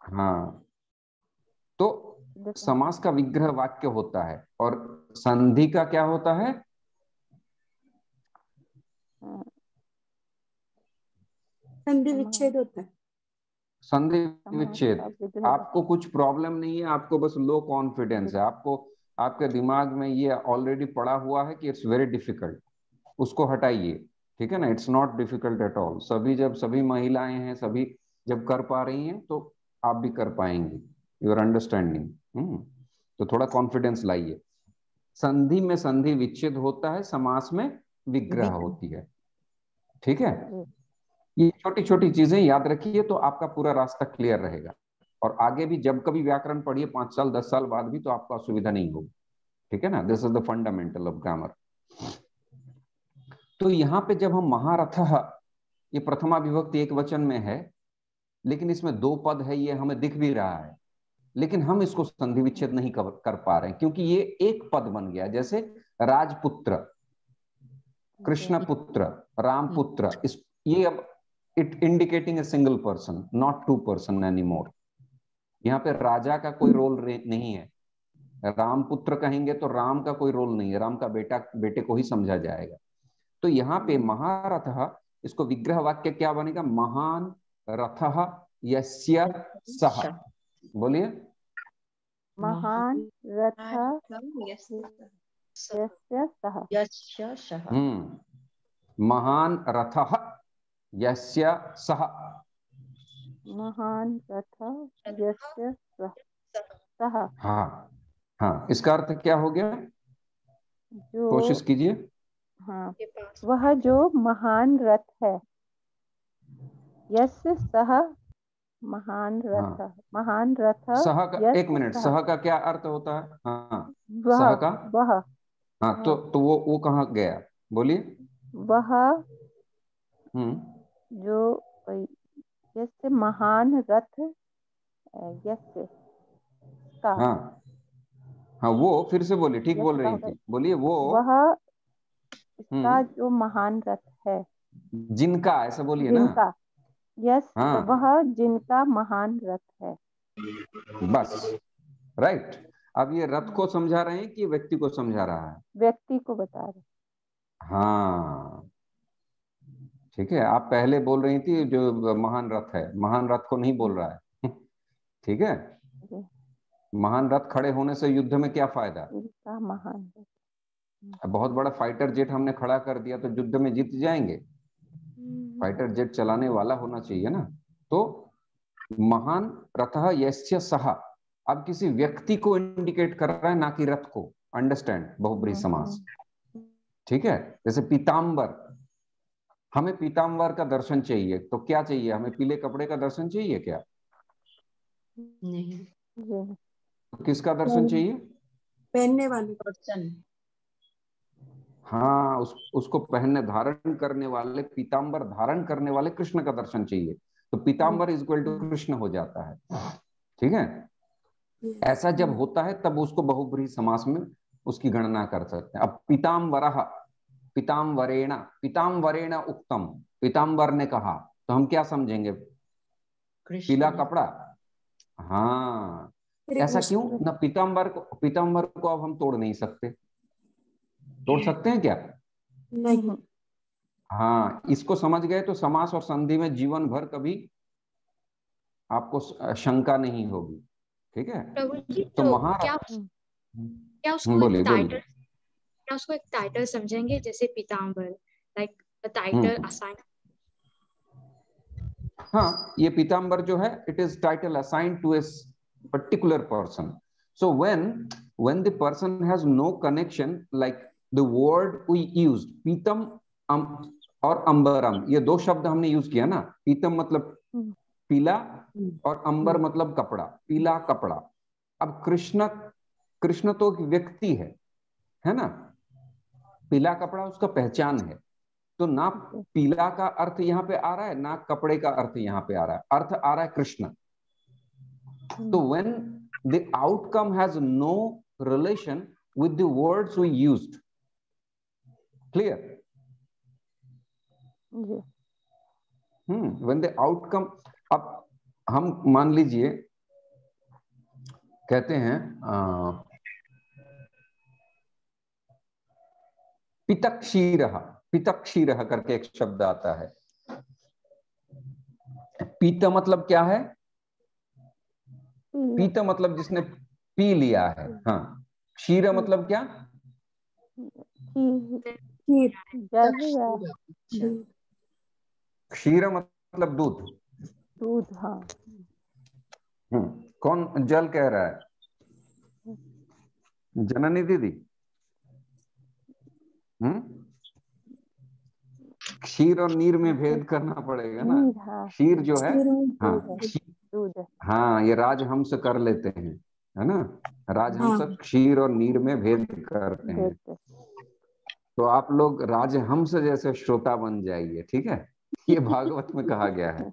हाँ, तो समास का विग्रह वाक्य होता है और संधि का क्या होता है? संधि विच्छेद होता है। संधि विच्छेद। आपको कुछ प्रॉब्लम नहीं है, आपको बस लो कॉन्फिडेंस है, आपको आपके दिमाग में ये ऑलरेडी पड़ा हुआ है कि इट्स वेरी डिफिकल्ट, उसको हटाइए, ठीक है ना। It's not difficult at all. सभी महिलाएं हैं, सभी जब कर पा रही हैं, तो आप भी कर पाएंगे। Your understanding. तो थोड़ा कॉन्फिडेंस लाइए। संधि में संधि विच्छेद होता है, समास में विग्रह होती है, ठीक है। ये छोटी छोटी चीजें याद रखिए, तो आपका पूरा रास्ता क्लियर रहेगा। और आगे भी जब कभी व्याकरण पढ़िए, 5 साल 10 साल बाद भी, तो आपको असुविधा नहीं होगी, ठीक है ना, this is the fundamental of grammar. तो यहाँ पे जब हम महारथः, ये प्रथमा विभक्ति एक वचन में है, लेकिन इसमें दो पद है, ये हमें दिख भी रहा है, लेकिन हम इसको संधि विच्छेद नहीं कर पा रहे हैं, क्योंकि ये एक पद बन गया। जैसे राजपुत्र, कृष्णपुत्र, रामपुत्र, ये अब it indicating a single person, not two person any more. यहाँ पे राजा का कोई रोल नहीं है। रामपुत्र कहेंगे तो राम का कोई रोल नहीं है, राम का बेटे को ही समझा जाएगा। तो यहाँ पे महारथः, इसको विग्रह वाक्य क्या बनेगा? महान रथः यस्य सः। बोलिए, महान रथः यस्य सः। महान रथः यस्य सः। महान रथः यस्य सः। हाँ हाँ, इसका अर्थ क्या हो गया? जो कोशिश कीजिए। हाँ, वह जो महान रथ है, यस्य सः महान रथ। हाँ। महान रथ सह का, एक मिनट, सह का क्या अर्थ होता है? हाँ, सह का वह। हाँ, तो वो कहाँ गया? बोलिए। वह जो यस्य महान रथ, यस्य का। हाँ हाँ, वो फिर से बोलिए, ठीक बोल रही थी, बोलिए। वो वह इसका जो महान रथ है, जिनका, ऐसा बोलिए ना। जिनका, यस, हाँ, वह जिनका महान रथ है। बस, राइट। अब ये रथ को समझा रहे हैं कि व्यक्ति को समझा रहा है? व्यक्ति को बता रहे। हाँ, ठीक है। आप पहले बोल रही थी जो महान रथ है, महान रथ को नहीं बोल रहा है। ठीक है। महान रथ खड़े होने से युद्ध में क्या फायदा? महान रथ, बहुत बड़ा फाइटर जेट हमने खड़ा कर दिया तो युद्ध में जीत जाएंगे? फाइटर जेट चलाने वाला होना चाहिए ना। तो महान रथः यस्य सः, अब किसी व्यक्ति को इंडिकेट कर रहा है, ना कि रथ को। अंडरस्टैंड? बहुब्रीहि समास, ठीक है। जैसे पीताम्बर, हमें पीताम्बर का दर्शन चाहिए, तो क्या चाहिए हमें? पीले कपड़े का दर्शन चाहिए क्या? नहीं। तो किसका दर्शन चाहिए? पहनने वाले पर्सन। हाँ, उसको पहनने, धारण करने वाले, पीताम्बर धारण करने वाले कृष्ण का दर्शन चाहिए। तो पीताम्बर इज इक्वल टू कृष्ण हो जाता है, ठीक है। ऐसा जब होता है तब उसको बहुब्रीहि समास में उसकी गणना कर सकते हैं। अब पीताम्बरः, पीताम्बरेण, पीताम्बरेण उक्तम, पीताम्बर ने कहा, तो हम क्या समझेंगे? पीला कपड़ा। हाँ, ऐसा क्यों? ना पीताम्बर को अब हम तोड़ नहीं सकते। तोड़ सकते हैं क्या? नहीं। हाँ, इसको समझ गए तो समास और संधि में जीवन भर कभी आपको शंका नहीं होगी, ठीक है। प्रभु जी, तो क्या उसको एक टाइटल समझेंगे, जैसे पीताम्बर, लाइक अ टाइटल असाइन? हाँ, ये पीताम्बर जो है, it is title assigned to a particular person. So when the person has no connection, like the word we used, पीतम और अंबरम, ये दो शब्द हमने यूज किया ना। पीतम मतलब पीला और अंबर मतलब कपड़ा, पीला कपड़ा। अब कृष्ण तो एक व्यक्ति है ना। पीला कपड़ा उसका पहचान है, तो ना पीला का अर्थ यहाँ पे आ रहा है, ना कपड़े का अर्थ यहाँ पे आ रहा है, अर्थ आ रहा है कृष्ण। तो when the outcome has no relation with the words we used, clear? when the outcome, अब हम मान लीजिए कहते हैं पितक्षीरः, पितक्षीरः करके एक शब्द आता है। पीत मतलब क्या है? पीत मतलब जिसने पी लिया है। हाँ, क्षीर मतलब क्या? क्षीर मतलब दूध। दूध, हाँ। कौन जल कह रहा है? जननी दीदी। क्षीर और नीर में भेद करना पड़ेगा ना। क्षीर जो है, हाँ, हाँ, ये राज हंस कर लेते हैं, है ना। राजहंस क्षीर और नीर में भेद करते हैं। तो आप लोग राजहंस जैसे श्रोता बन जाइए, ठीक है। ये भागवत में कहा गया है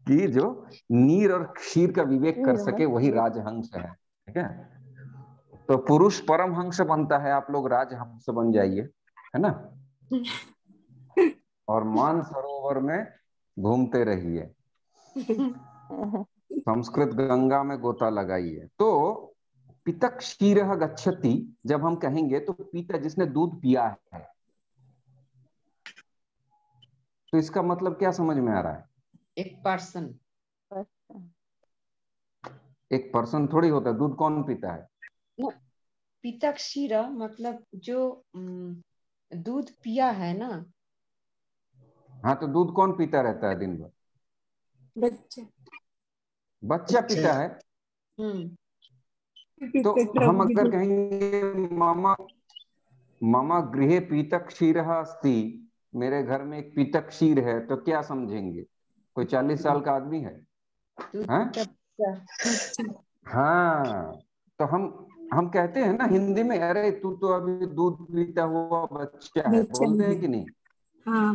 कि जो नीर और क्षीर का विवेक कर सके वही राजहंस है, ठीक है। तो पुरुष परमहंस बनता है, आप लोग राजहंस बन जाइए, है ना। और मान सरोवर में घूमते रहिए, संस्कृत गंगा में गोता लगाइए। तो पितक क्षीरः गच्छति जब हम कहेंगे तो पीता जिसने दूध पिया है, तो इसका मतलब क्या समझ में आ रहा है? एक पर्सन, एक पर्सन थोड़ी होता है, दूध कौन पीता है? पिता क्षीर मतलब जो दूध पिया है ना। हाँ, तो दूध कौन पीता रहता है दिन भर? बच्चा पीता है। तो हम अगर कहेंगे मम गृहे पीतक क्षीरः अस्ति, मेरे घर में एक पीतक क्षीर है, तो क्या समझेंगे? कोई 40 साल का आदमी है? हाँ, तो हम कहते हैं ना हिंदी में, अरे तू तो अभी दूध पीता हुआ बच्चा है, बोलते हैं कि नहीं? हाँ।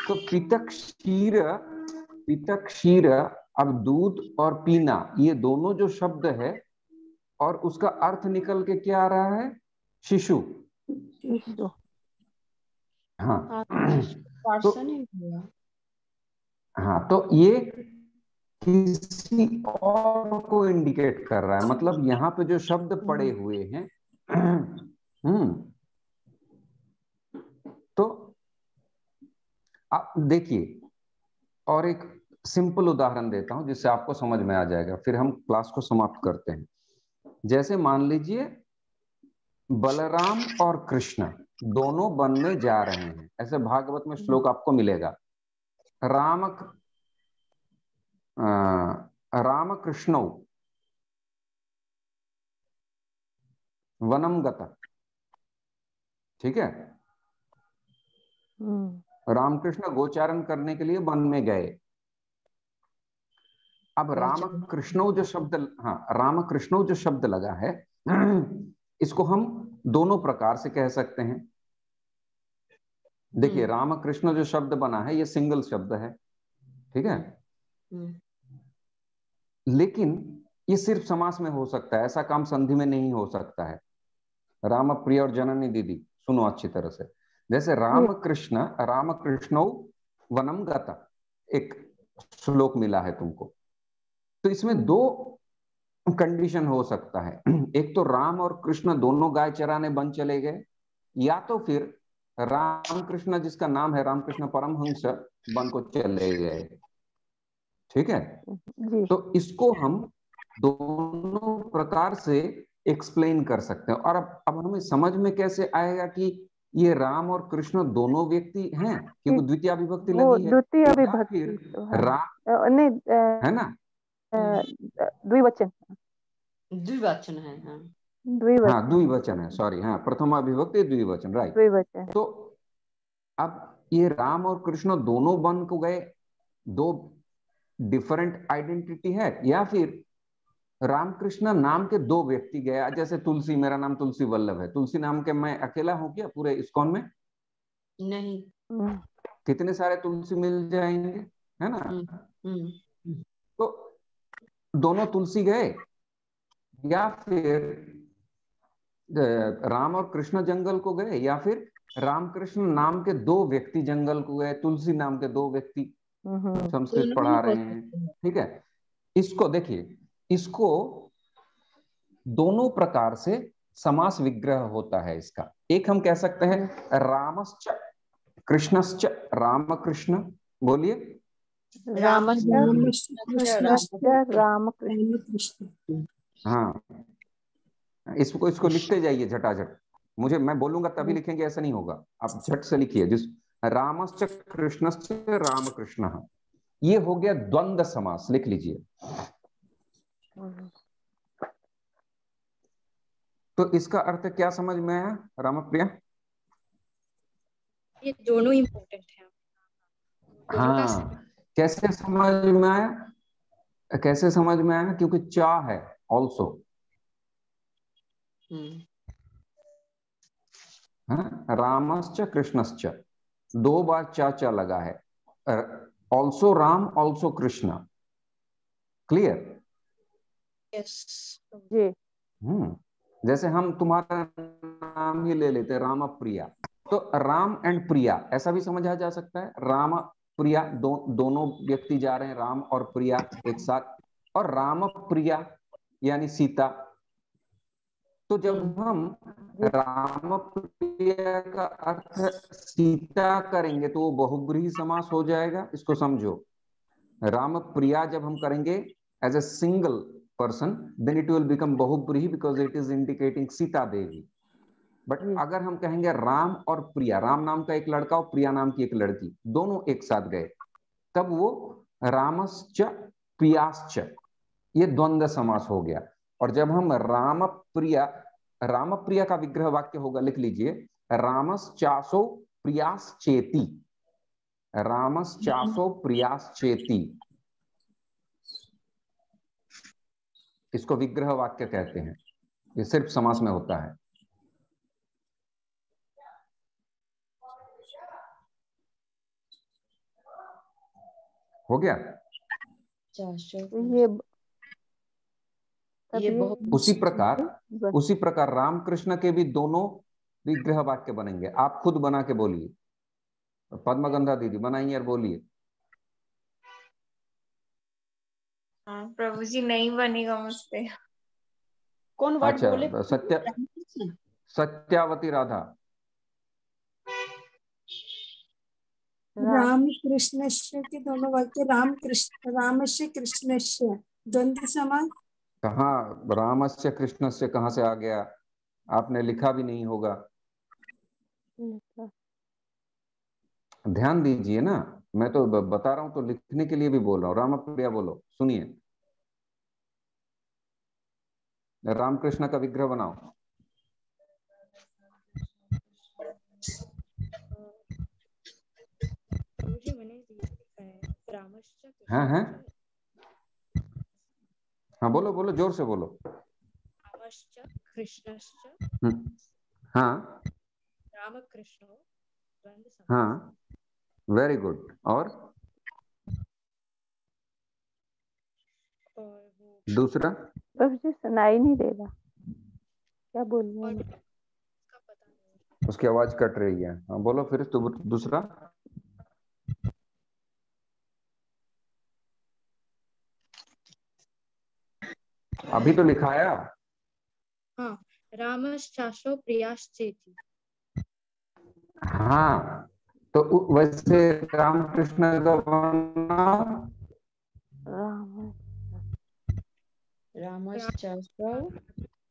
तो पितक क्षीर, अब दूध और पीना ये दोनों जो शब्द है, और उसका अर्थ निकल के क्या आ रहा है? शिशु। हाँ। तो हाँ, तो ये किसी और को इंडिकेट कर रहा है, मतलब यहाँ पे जो शब्द पड़े हुए हैं तो आप देखिए, और एक सिंपल उदाहरण देता हूं जिससे आपको समझ में आ जाएगा, फिर हम क्लास को समाप्त करते हैं। जैसे मान लीजिए बलराम और कृष्ण दोनों वन में जा रहे हैं, ऐसे भागवत में श्लोक आपको मिलेगा। राम कृष्णौ वनम गता, ठीक है। रामकृष्ण गोचारण करने के लिए वन में गए। अब राम कृष्णो जो शब्द, हाँ, राम कृष्णो जो शब्द लगा है, इसको हम दोनों प्रकार से कह सकते हैं। देखिए, राम कृष्ण जो शब्द बना है ये सिंगल शब्द है, ठीक है। लेकिन ये सिर्फ समास में हो सकता है, ऐसा काम संधि में नहीं हो सकता है। राम प्रिय और जननी दीदी सुनो अच्छी तरह से। जैसे राम कृष्णो वनम गता एक श्लोक मिला है तुमको, तो इसमें दो कंडीशन हो सकता है। एक तो राम और कृष्ण दोनों गाय चराने वन चले गए, या तो फिर रामकृष्ण जिसका नाम है रामकृष्ण परमहंस वन को चले गए, ठीक है। तो इसको हम दोनों प्रकार से एक्सप्लेन कर सकते हैं। और अब हमें समझ में कैसे आएगा कि ये राम और कृष्ण दोनों व्यक्ति हैं, क्योंकि द्वितीय विभक्ति लगी है। द्वितीय विभक्ति राम है ना, द्विवचन है। हाँ, द्विवचन है, सॉरी, हाँ, प्रथमा विभक्ति द्विवचन, राइट, द्विवचन। तो अब ये राम और कृष्ण दोनों वन को गए, दो डिफरेंट आइडेंटिटी है, या फिर रामकृष्ण नाम के दो व्यक्ति गए। जैसे तुलसी, मेरा नाम तुलसी वल्लभ है, तुलसी नाम के मैं अकेला हूं क्या पूरे इस्कॉन में? नहीं, कितने सारे तुलसी मिल जाएंगे, है ना। तो दोनों तुलसी गए, या फिर राम और कृष्ण जंगल को गए, या फिर रामकृष्ण नाम के दो व्यक्ति जंगल को गए, तुलसी नाम के दो व्यक्ति संस्कृत पढ़ा रहे हैं, ठीक है। इसको देखिए, इसको दोनों प्रकार से समास विग्रह होता है इसका। एक हम कह सकते हैं रामश्च कृष्णश्च रामकृष्ण, बोलिए रामकृष्ण। हाँ, इसको लिखते जाइए झटाझट, मैं बोलूंगा तभी लिखेंगे, ऐसा नहीं होगा, आप झट से लिखिए। जिस रामश्च कृष्णश्च रामकृष्ण, ये हो गया द्वंद्व समास, लिख लीजिए। तो इसका अर्थ क्या समझ में आया रामप्रिया? ये दोनों इम्पोर्टेंट है। हाँ, कैसे समझ में आया? कैसे समझ में आया? क्योंकि चा है ऑल्सो, रामश्च कृष्णश्च, 2 बार चा लगा है, also Ram also Krishna. Clear? Yes जी। जैसे हम तुम्हारा नाम ही ले लेते राम प्रिया, तो राम एंड प्रिया ऐसा भी समझा जा सकता है। राम प्रिया दोनों व्यक्ति जा रहे हैं, राम और प्रिया एक साथ, और राम प्रिया यानी सीता। तो जब हम राम प्रिया का अर्थ सीता करेंगे तो वो बहुब्रीहि समास हो जाएगा। इसको समझो, राम प्रिया जब हम करेंगे as a single person, then it will become बहुब्रीहि because it is indicating Sita Devi. But अगर हम कहेंगे राम और प्रिया, राम नाम का एक लड़का और प्रिया नाम की एक लड़की, दोनों एक साथ गए, तब वो रामश्च प्रियाश्च, ये द्वंद्व समास हो गया। और जब हम राम प्रिया का विग्रह वाक्य होगा, लिख लीजिए, रामश्चासो प्रियाश्चेति, रामश्चासो प्रियाश्चेति, इसको विग्रह वाक्य कहते हैं। ये सिर्फ समास में होता है। हो गया? उसी प्रकार रामकृष्ण के भी दोनों विग्रह वाक्य बनेंगे। आप खुद बना के बोलिए, पद्मगंधा दीदी बनाइए और बोलिए। हाँ प्रभु जी, नहीं बनेगा मुझसे। कौन वर्ड बोले? सत्यावती राधा। राम कृष्णस्य के दोनों वाक्य, राम कृष्ण, रामस्य कृष्णस्य द्वंद्व समास। कहाँ रामस्य कृष्णस्य कहाँ से आ गया? आपने लिखा भी नहीं होगा। ध्यान दीजिए ना, मैं तो बता रहा हूं, तो लिखने के लिए भी बोल रहा हूँ। राम प्रिया बोलो, सुनिए, रामकृष्ण का विग्रह बनाओ। हाँ हाँ हाँ, बोलो बोलो, जोर से बोलो। हाँ रामकृष्ण, हाँ, वेरी गुड। और दूसरा? मुझे सुनाई नहीं दे रहा, क्या बोल रहे हैं? उसकी आवाज कट रही है। हाँ बोलो फिर, तो दूसरा। अभी तो लिखाया। हाँ, रामश्चासो प्रियाश्चेति। हाँ, तो वैसे रामकृष्ण का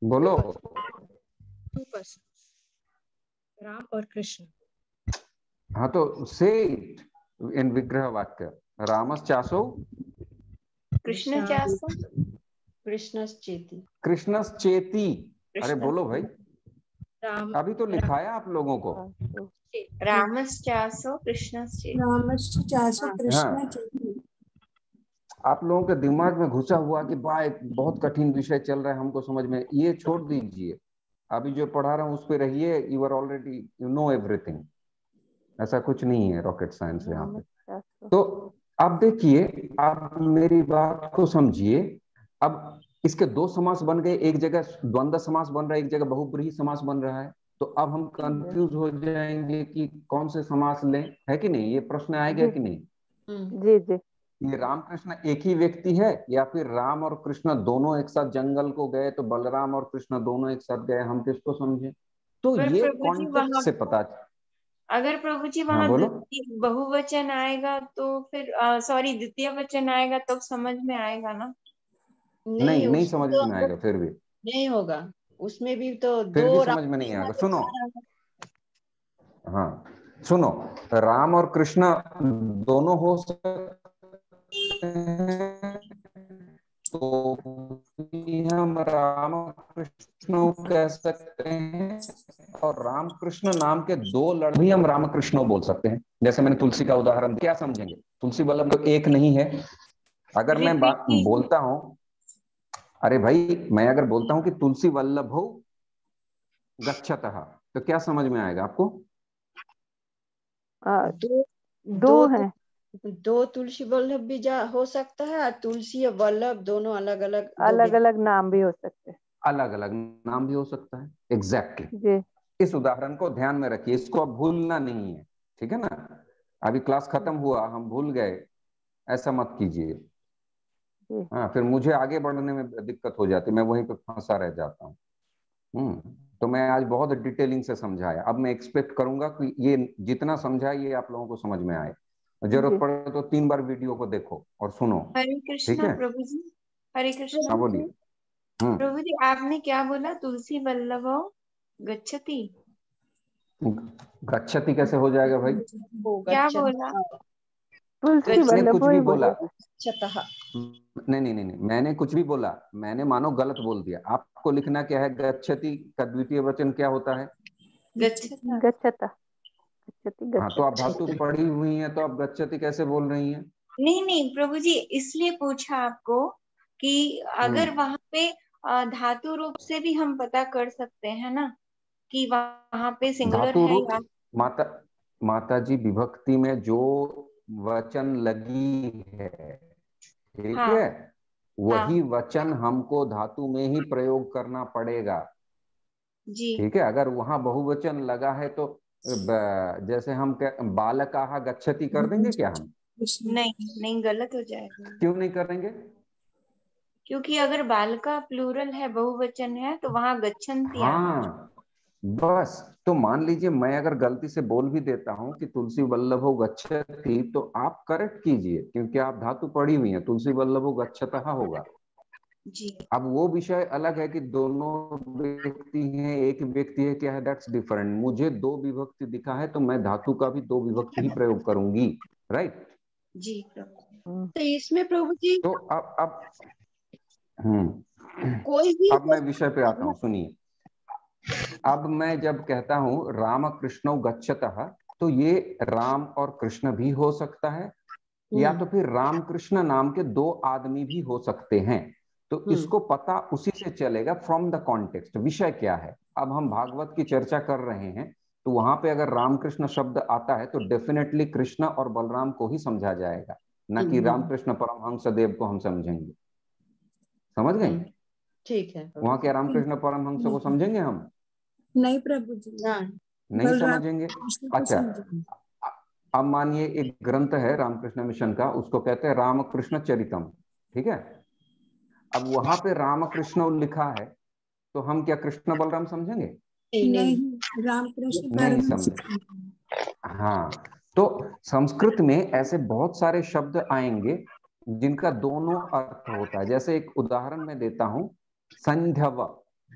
बोलो। राम और कृष्ण। हाँ तो से इन विग्रह वाक्य, रामश्चासो कृष्णचासो कृष्णश्चेति। कृष्णश्चेति। अरे बोलो भाई, अभी तो लिखाया आप लोगों को। रामश्चासो कृष्णश्चेति। रामश्चासो कृष्णश्चेति। आप लोगों के दिमाग में घुसा हुआ कि भाई बहुत कठिन विषय चल रहा है, हमको समझ में, ये छोड़ दीजिए। अभी जो पढ़ा रहा हूँ उस पे रहिए। You are already, you know everything. ऐसा कुछ नहीं है रॉकेट साइंस यहाँ पे। तो अब देखिए, आप मेरी बात को समझिए। अब इसके 2 समास बन गए, एक जगह द्वंद्व समास बन रहा है, एक जगह बहुब्रीहि समास बन रहा है। तो अब हम कंफ्यूज हो जाएंगे कि कौन से समास लें, है कि नहीं? ये प्रश्न आएगा कि नहीं? जी जी। ये रामकृष्ण एक ही व्यक्ति है, या फिर राम और कृष्ण दोनों एक साथ जंगल को गए, तो बलराम और कृष्ण दोनों एक साथ गए, हम किसको समझे? तो ये कॉन्टेक्स्ट से पता। अगर प्रभु जी वहाँ बहुवचन आएगा तो फिर सॉरी द्वितीय वचन आएगा तब समझ में आएगा ना? नहीं समझ में आएगा, फिर भी नहीं होगा। उसमें भी तो फिर दो भी समझ में नहीं आएगा। सुनो, हाँ सुनो, राम और कृष्ण दोनों हो सकते हैं, तो हम राम कृष्ण कह सकते हैं। और राम कृष्ण नाम के 2 लड़के भी हम रामकृष्ण बोल सकते हैं। जैसे मैंने तुलसी का उदाहरण, क्या समझेंगे? तुलसी बल्लभ तो एक नहीं है, अगर मैं बोलता हूँ, अरे भाई मैं अगर बोलता हूँ कि तुलसी वल्लभो गच्छतः, तो क्या समझ में आएगा आपको? दो है, दो तुलसी वल्लभ भी हो सकता है, और तुलसी और वल्लभ दोनों अलग अलग नाम भी हो सकते हैं, अलग अलग नाम भी हो सकता है। एग्जैक्टली इस उदाहरण को ध्यान में रखिए, इसको अब भूलना नहीं है, ठीक है ना? अभी क्लास खत्म हुआ, हम भूल गए, ऐसा मत कीजिए। हाँ, फिर मुझे आगे बढ़ने में दिक्कत हो जाती, मैं वहीं पे फंसा रह जाता हूँ। तो मैं आज बहुत डिटेलिंग से समझाया, अब मैं एक्सपेक्ट करूंगा कि ये जितना समझा ये आप लोगों को समझ में आए। जरूरत पड़े तो 3 बार वीडियो को देखो और सुनो। हरे कृष्णा प्रभु जी, हरे कृष्णा। हाँ बोलिए। प्रभु जी आपने क्या बोला? तुलसी वल्लभो गच्छति। गच्छति कैसे हो जाएगा भाई? क्या बोला? मैंने कुछ भी बोला? नहीं नहीं नहीं, मैंने कुछ भी बोला, मैंने मानो गलत बोल दिया। आपको लिखना क्या है? गच्छति का द्वितीय वचन क्या होता है? गच्छता। हाँ, तो आप धातु पढ़ी हुई हैं, तो आप गच्छति कैसे बोल रही हैं? नहीं नहीं प्रभु जी, इसलिए पूछा आपको कि अगर वहां पे धातु रूप से भी हम पता कर सकते हैं ना कि वहां पे सिंगुलर है या माता जी, विभक्ति में जो वचन लगी है, ठीक है, वही वचन हमको धातु में ही प्रयोग करना पड़ेगा जी। ठीक है? अगर वहां बहुवचन लगा है तो जैसे हम बालकाः गच्छति कर देंगे क्या हम? नहीं, गलत हो जाएगा। क्यों नहीं करेंगे? क्योंकि अगर बालका प्लूरल है, बहुवचन है, तो वहां गच्छन्ति हाँ, बस तो मान लीजिए मैं अगर गलती से बोल भी देता हूं कि तुलसी वल्लभो गच्छति, तो आप करेक्ट कीजिए, क्योंकि आप धातु पढ़ी हुई है, तुलसी वल्लभो गच्छतः होगा जी। अब वो विषय अलग है कि दोनों व्यक्ति हैं, एक व्यक्ति है, क्या है, दैट्स डिफरेंट। मुझे दो विभक्ति दिखा है तो मैं धातु का भी दो विभक्ति ही प्रयोग करूंगी, राइट जी। तो इसमें प्रभु जी तो अब कोई भी अब मैं विषय पे आता हूँ, सुनिए। अब मैं जब कहता हूं राम कृष्णौ गच्छतः, तो ये राम और कृष्ण भी हो सकता है, या तो फिर राम कृष्ण नाम के दो आदमी भी हो सकते हैं। तो इसको पता उसी से चलेगा फ्रॉम द कॉन्टेक्स्ट, विषय क्या है। अब हम भागवत की चर्चा कर रहे हैं, तो वहां पे अगर रामकृष्ण शब्द आता है तो डेफिनेटली कृष्ण और बलराम को ही समझा जाएगा, ना कि रामकृष्ण परमहंस देव को हम समझेंगे। समझ गए? ठीक है। वहां क्या रामकृष्ण परमहंस को समझेंगे हम? नहीं प्रभु जी, नहीं समझेंगे। अच्छा, अब मानिए एक ग्रंथ है रामकृष्ण मिशन का, उसको कहते हैं रामकृष्ण चरितम, ठीक है? अब वहां पे रामकृष्ण लिखा है, तो हम क्या कृष्ण बलराम समझेंगे? नहीं, रामकृष्ण नहीं समझे। हाँ, तो संस्कृत में ऐसे बहुत सारे शब्द आएंगे जिनका दोनों अर्थ होता है। जैसे एक उदाहरण मैं देता हूं, संध्यव।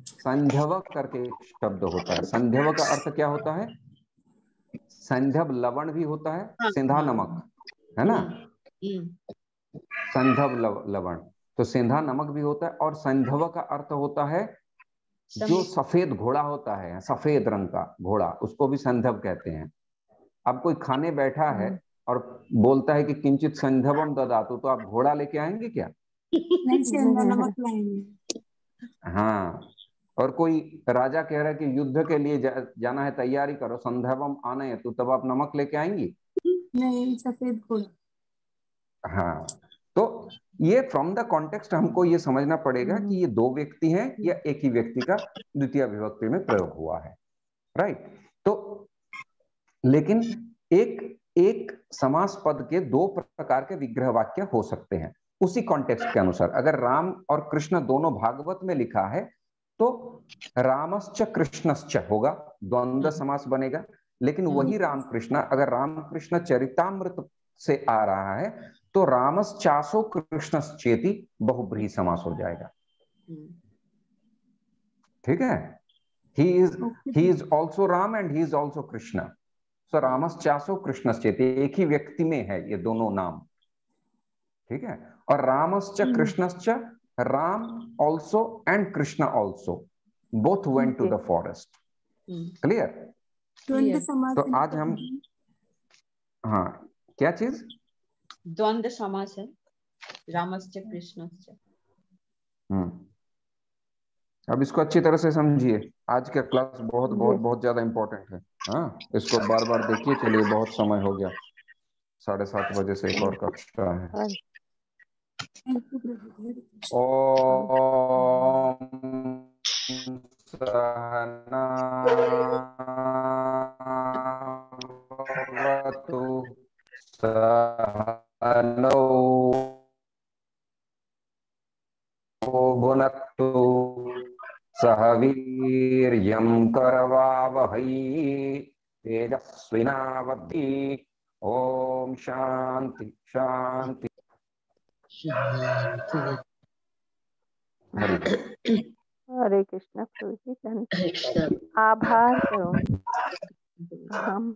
संध्यव करके एक शब्द होता है। संध्यव का अर्थ क्या होता है? संध्यव लवण भी होता है, सिंधा नमक, है ना? संधव लवण, तो सिंधा नमक भी होता है। और संधव का अर्थ होता है जो सफेद घोड़ा होता है, सफेद रंग का घोड़ा, उसको भी संधव कहते हैं। अब कोई खाने बैठा है और बोलता है कि किंचित संधवम ददातु, तो आप घोड़ा लेके आएंगे क्या? नहीं, सिंधा नमक लाएंगे। हाँ, और कोई राजा कह रहा है कि युद्ध के लिए जाना है, तैयारी करो, संधवम आने, तो तब आप नमक लेके आएंगी? नहीं, सफेद घोड़ा। हाँ, तो ये फ्रॉम द कॉन्टेक्स्ट हमको ये समझना पड़ेगा कि ये दो व्यक्ति हैं या एक ही व्यक्ति का द्वितीय विभक्ति में प्रयोग हुआ है, राइट? तो लेकिन एक समास पद के दो प्रकार के विग्रह वाक्य हो सकते हैं उसी कॉन्टेक्स्ट के अनुसार। अगर राम और कृष्ण दोनों भागवत में लिखा है तो रामश्च कृष्णश्च होगा, द्वंद्व समास बनेगा। लेकिन वही रामकृष्ण अगर रामकृष्ण चरितामृत से आ रहा है तो रामश्चासो कृष्णश्चेति बहुब्रीहि समास हो जाएगा। ठीक है? he is also Ram and he is also Krishna. So रामश्चासो कृष्णश्चेति, एक ही व्यक्ति में है ये दोनों नाम, ठीक है? और रामश्च कृष्णश्च, Ram also and Krishna also, both went to the forest. Clear? तो आज हम, हाँ, क्या चीज? द्वंद्व समास है। रामश्च कृष्णश्च। अब इसको अच्छी तरह से समझिए, आज का क्लास बहुत बहुत बहुत ज्यादा इम्पोर्टेंट है। हाँ, इसको बार बार देखिए। चलिए, बहुत समय हो गया, 7:30 बजे से एक और कक्षा है। ओम सहना भवतु सहनौ भुनक्तु सह वीर्यं करवावहै तेजस्विनावधि। ओम शांति शांति। हरे कृष्णा प्रभु जी, आभार करो हम